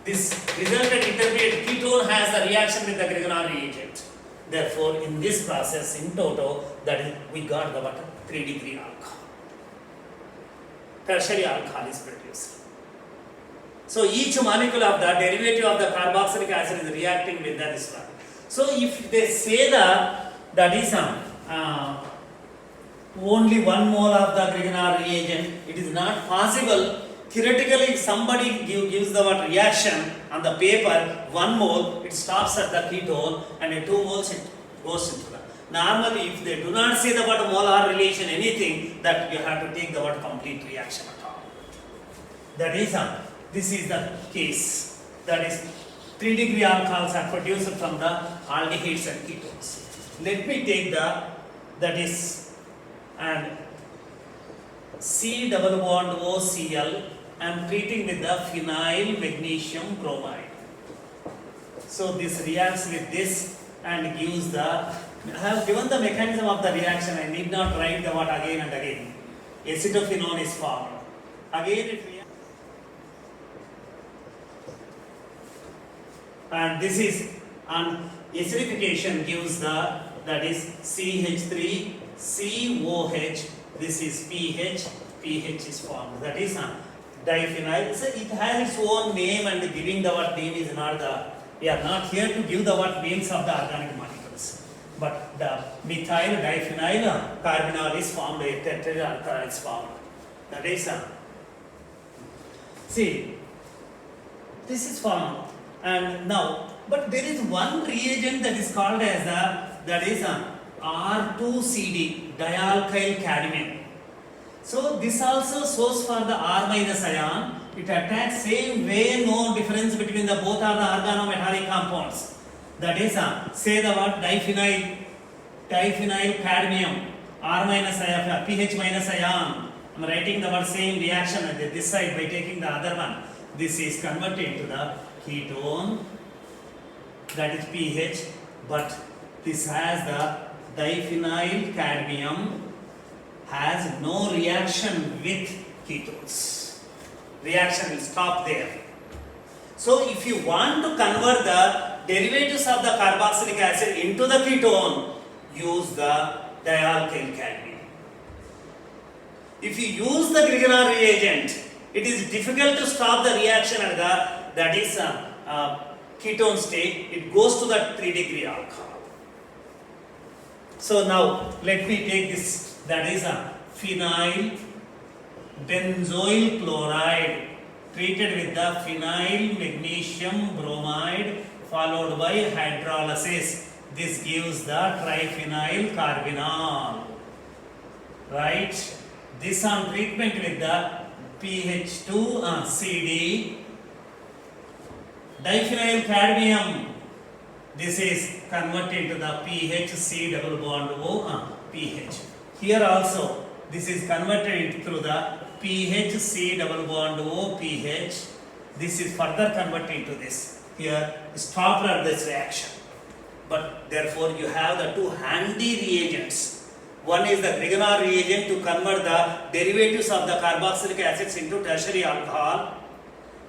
this resultant intermediate ketone has a reaction with the Grignard reagent. Therefore, in this process, in total, that is we got the what 3-degree alcohol. Tertiary alcohol is produced. So each molecule of the derivative of the carboxylic acid is reacting with this one. So if they say that is only one mole of the Grignard reagent, it is not possible. Theoretically, if somebody gives the what reaction on the paper, 1 mole, it stops at the ketone and 2 moles it goes into that. Normally, if they do not say the what molar relation, anything, that you have to take the what complete reaction at all. That is, this is the case. That is 3-degree alcohols are produced from the aldehydes and ketones. Let me take that is, and C double bond OCl, I am treating with the phenyl magnesium bromide. So this reacts with this and gives the, I have given the mechanism of the reaction, I need not write the word again and again. Acetophenone is formed. Again it reacts. And this is, and acidification gives the, that is CH3, COH, this is pH, pH is formed. That is diphenyl. So it has its own name, and giving the what name is not the, we are not here to give the what names of the organic molecules. But the methyl diphenyl carbinol is formed, a tetrahedral alcohol is formed. That is, see, this is formed. And now, but there is one reagent that is called as that is R2CD, dialkyl cadmium. So this also shows for the R minus ion. It attacks same way, no difference between the both are the organometallic compounds. That is, say the word diphenyl cadmium, R minus ion, pH minus ion. I am writing the word same reaction at this side by taking the other one. This is converted to the ketone, that is pH, but this has the diphenyl cadmium has no reaction with ketones. Reaction will stop there. So if you want to convert the derivatives of the carboxylic acid into the ketone, use the dialkyl cadmium. If you use the Grignard reagent, it is difficult to stop the reaction at the, that is ketone state. It goes to the 3-degree alcohol. So now let me take this, that is phenyl benzoyl chloride treated with the phenyl magnesium bromide followed by hydrolysis. This gives the triphenyl carbinol. Right? This on treatment with the PH2 CD diphenyl cadmium. This is converted to the PHC double bond O pH. Here also this is converted through the PHC double bond O pH. This is further converted to this. Here stopped at this reaction. But therefore you have the two handy reagents. One is the Grignard reagent to convert the derivatives of the carboxylic acids into tertiary alcohol,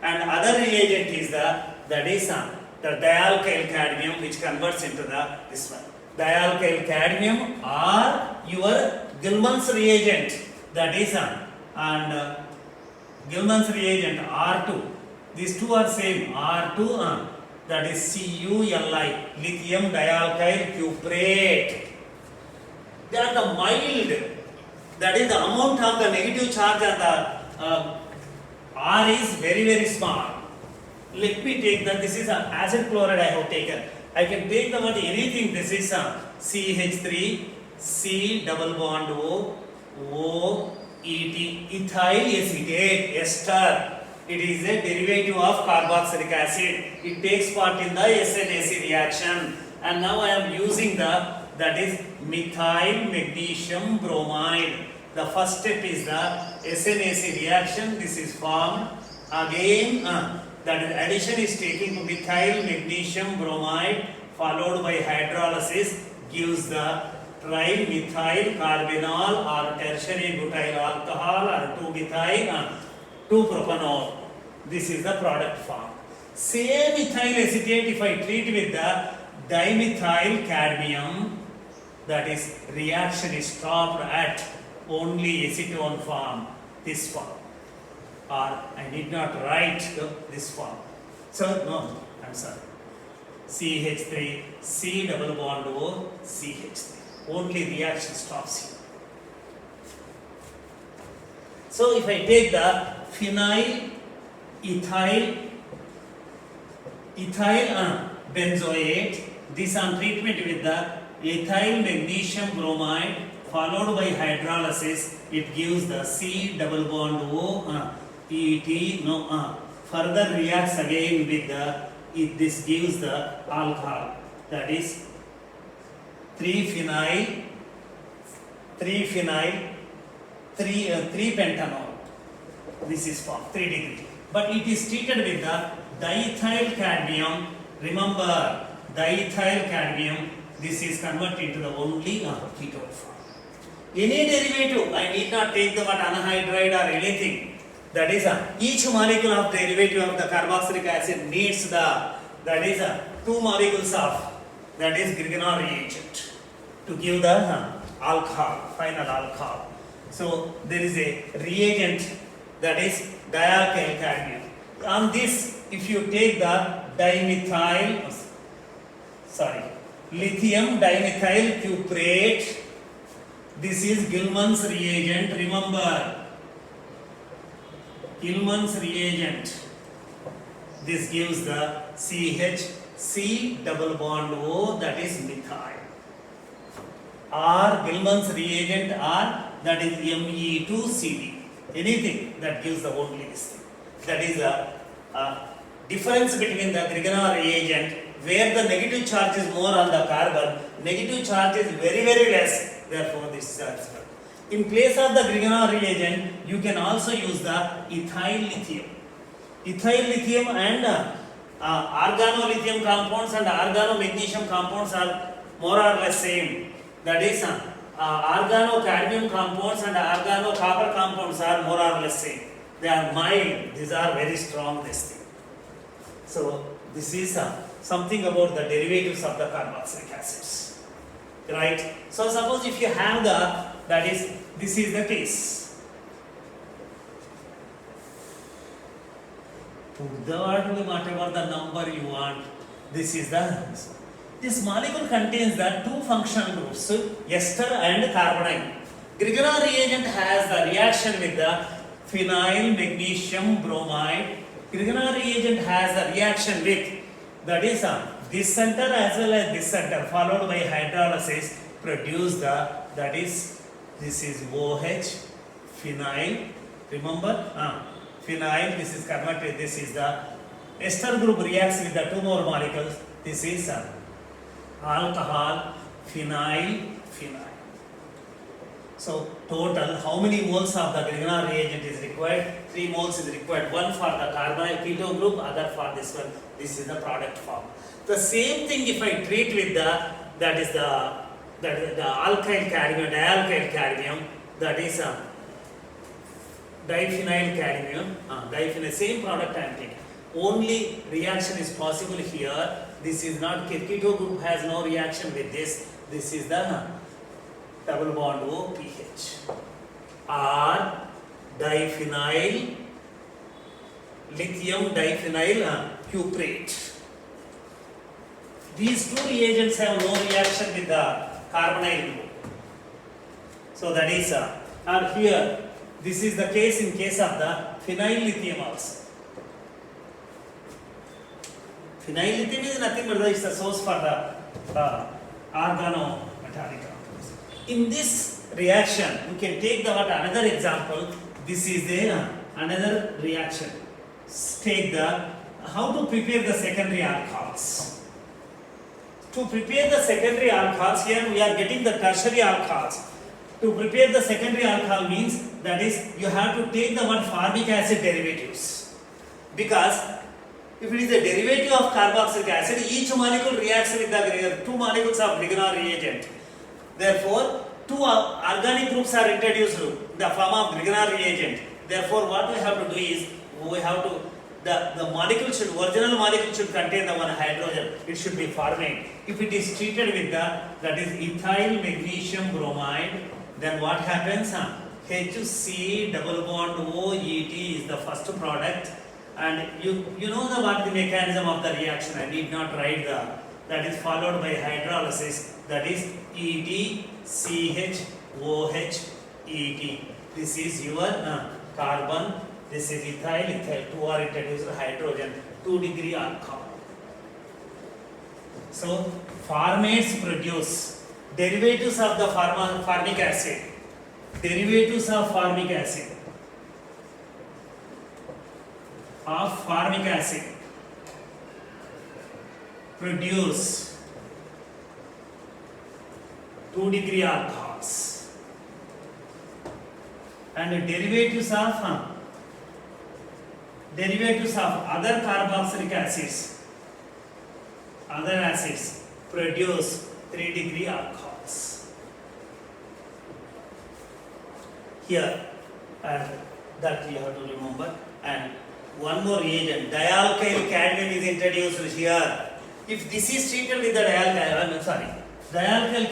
and other reagent is the dialkyl cadmium, which converts into this one. Dialkyl cadmium or your Gilman's reagent, that is Gilman's reagent R2. These two are same, R2 that is CuLi, lithium dialkyl cuprate. They are the mild, that is the amount of the negative charge on the R is very very small. Let me take that, this is an acid chloride I have taken. I can take the one anything, this is CH3, C double bond O, O, ET, ethyl acetate, ester. It is a derivative of carboxylic acid. It takes part in the SNAC reaction. And now I am using that is methyl magnesium bromide. The first step is the SNAC reaction. This is formed. Again, that addition is taking to methyl magnesium bromide followed by hydrolysis gives the trimethyl carbinol or tertiary butyl alcohol or 2-methyl 2-propanol. This is the product form. Same ethyl acetate, if I treat with the dimethyl cadmium, that is reaction is stopped at only acetone form, this form. Or I need not write this form. So no, I'm sorry. CH3, C double bond O, CH3. Only reaction stops here. So if I take the phenyl ethyl benzoate, this on treatment with the ethyl magnesium bromide followed by hydrolysis, it gives the C double bond O PET. Further reacts again with the this gives the alcohol, that is 3-phenyl 3-pentanol. This is formed 3 degree, but it is treated with the diethyl cadmium. Remember, diethyl cadmium, this is converted into the only ketone form. Any derivative, I need not take the anhydride or anything. That is each molecule of derivative of the carboxylic acid needs the, that is 2 molecules of, that is Grignard reagent to give the alcohol, final alcohol. So there is a reagent, that is dialkyl cadmium. On this, if you take the lithium dimethyl cuprate, this is Gilman's reagent. Remember, Gilman's reagent. This gives the CH double bond O, that is methyl. Or Gilman's reagent, or that is Me2CD. Anything that gives the only this thing. That is the difference between the Grignard reagent, where the negative charge is more on the carbon, negative charge is very, very less. Therefore, this is transferred. In place of the Grignard reagent, you can also use the ethyl lithium. Ethyl lithium and organolithium compounds and organomagnesium compounds are more or less same. That is, organocadmium compounds and organocopper compounds are more or less same. They are mild. These are very strong. This thing. So this is something about the derivatives of the carboxylic acids, right? So suppose if you have the, that is, this is the case. Put the whatever the number you want. This is the. This molecule contains the 2 functional groups, ester and carbonyl. Grignard reagent has the reaction with the phenyl magnesium bromide. Grignard reagent has the reaction with, that is this center as well as this center, followed by hydrolysis, produce the, that is, this is OH, phenyl. Remember, phenyl, this is converted, this is the ester group reacts with the 2 more molecules. This is alcohol, phenyl. So total, how many moles of the Grignard reagent is required? 3 moles is required. One for the carbonyl keto group, other for this one. This is the product form. The same thing if I treat with the, that is the alkyl cadmium, dialkyl cadmium, that is diphenyl cadmium, same product I am taking. Only reaction is possible here. This is not, keto group has no reaction with this. This is the double bond OPH. Or diphenyl, lithium diphenyl cuprate. These 2 reagents have no reaction with the carbonyl group. So that is, or here, this is the case in case of the phenyl lithium also. Phenyl lithium is nothing but is the source for the organometallic compounds. In this reaction, you can take the another example. This is the another reaction. Take the, how to prepare the secondary alcohols. To prepare the secondary alcohols, here we are getting the tertiary alcohols. To prepare the secondary alcohol means, that is, you have to take the formic acid derivatives. Because if it is a derivative of carboxylic acid, each molecule reacts with the 2 molecules of Grignard reagent. Therefore, 2 organic groups are introduced in the form of Grignard reagent. Therefore, what we have to do is, we have to, the molecule should, original molecule should contain the 1 hydrogen. It should be formate. If it is treated with the, that is ethyl magnesium bromide, then what happens? HC double bond OET is the first product. And you know what the mechanism of the reaction. I need not write the, that is followed by hydrolysis, that is EDCHOH ET. This is your carbon, this is ethyl, 2 are introduced hydrogen, 2 degree alcohol. So formates produce derivatives of the formic acid. Derivatives of formic acid. produce 2-degree alcohols. And derivatives of other carboxylic acids, other acids produce 3-degree alcohols. Here, and that you have to remember. And one more reagent, dialkyl cadmium is introduced here. If this is treated with the dialkyl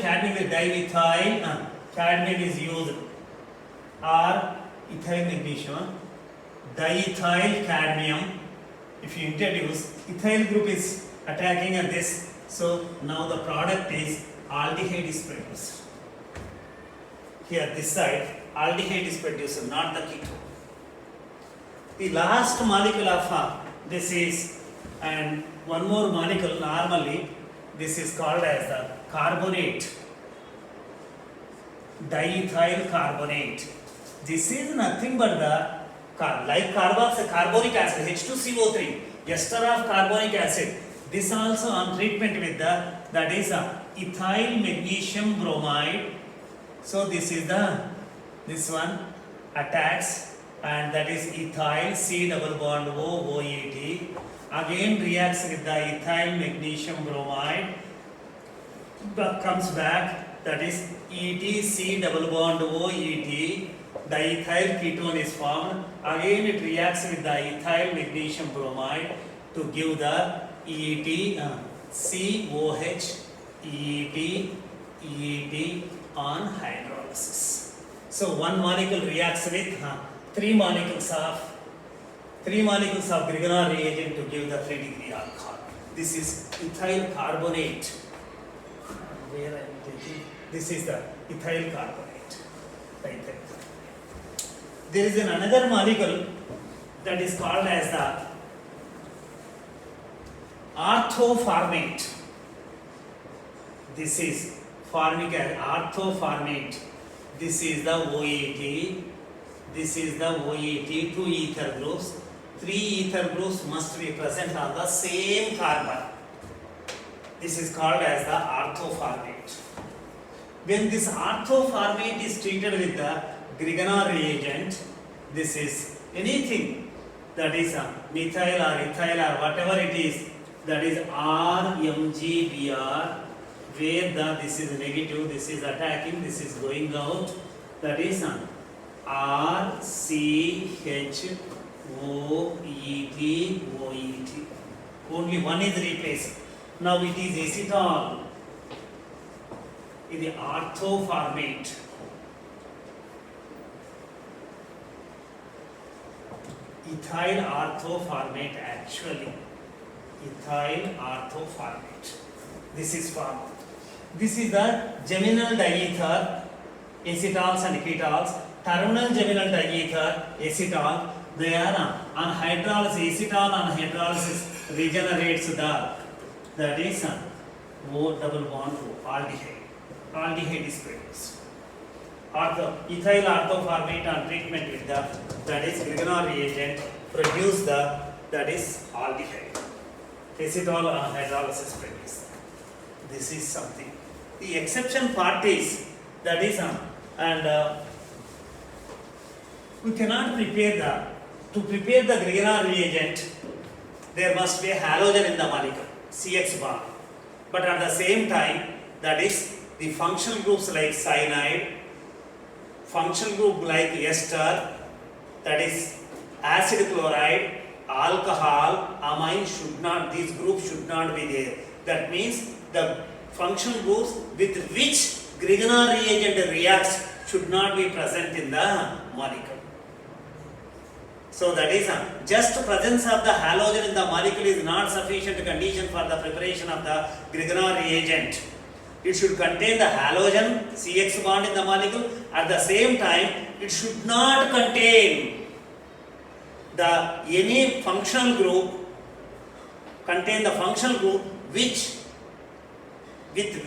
cadmium with dimethyl cadmium is used, or ethyl magnesium, diethyl cadmium. If you introduce, ethyl group is attacking at this, so now the product is aldehyde is produced. Here, this side, aldehyde is produced, not the ketone. The last molecule of this is, and one more molecule normally, this is called as the carbonate, diethyl carbonate. This is nothing but the, like carbonic acid, H2CO3, ester of carbonic acid. This also on treatment with the, that is ethyl magnesium bromide. So this is this one attacks, and that is ethyl C double bond O OET. Again reacts with the ethyl magnesium bromide, but comes back, that is EtC double bond OET. Diethyl ketone is formed. Again it reacts with the ethyl magnesium bromide to give the COH ET on hydrolysis. So one molecule reacts with three molecules of Grignard reagent to give the 3-degree alcohol. This is ethyl carbonate. Where I am taking, this is the ethyl carbonate. There is another molecule that is called as the orthoformate. This is formic acid, orthoformate. This is the OET. This is the OET, 2 ether groups. 3 ether groups must be present on the same carbon. This is called as the orthoformate. When this orthoformate is treated with the Grignard reagent, this is anything that is methyl or ethyl or whatever it is, that is RMGBr, where this is negative, this is attacking, this is going out, that is RCHOET. Only one is replaced. Now it is acetal. In the orthoformate. Ethyl orthoformate actually. Ethyl orthoformate. This is formed. This is the geminal diether, acetals and ketols. Terminal geminal diether, acetal. They are on hydrolysis. Acetal on hydrolysis regenerates that is O double bond O, aldehyde. Aldehyde is produced. Ethyl orthoformate on treatment with that is Grignard reagent produce that is aldehyde. Acetal on hydrolysis produced. This is something. The exception part is that is we cannot prepare to prepare the Grignard reagent, there must be a halogen in the molecule, CX bond. But at the same time, that is the functional groups like cyanide, functional group like ester, that is acid chloride, alcohol, amine should not, these groups should not be there. That means the functional groups with which Grignard reagent reacts should not be present in the molecule. So that is just presence of the halogen in the molecule is not sufficient condition for the preparation of the Grignard reagent. It should contain the halogen, CX bond in the molecule. At the same time, it should not contain any functional group, contain the functional group with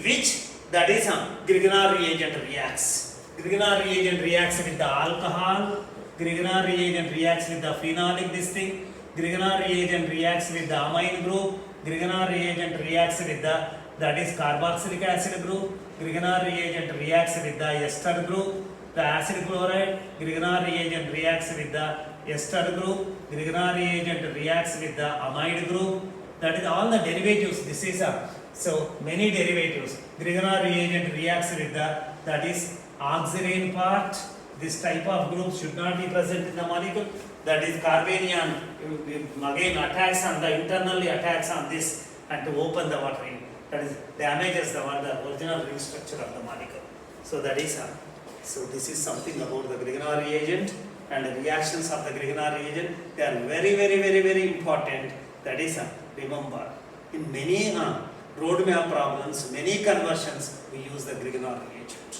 which that is Grignard reagent reacts. Grignard reagent reacts with the alcohol. Grignard reagent reacts with the phenolic this thing. Grignard reagent reacts with the amine group. Grignard reagent reacts with that is carboxylic acid group. Grignard reagent reacts with the ester group. The acid chloride, Grignard reagent reacts with the ester group. Grignard reagent reacts with the amide group. That is all the derivatives. This is so many derivatives. Grignard reagent reacts with that is oxirane part. This type of group should not be present in the molecule. That is carbanion again attacks on the internally attacks on this and to open the water ring. That is damages the original ring structure of the molecule. So that is so this is something about the Grignard reagent and the reactions of the Grignard reagent. They are very important. That is remember in many road map problems, many conversions we use the Grignard reagent.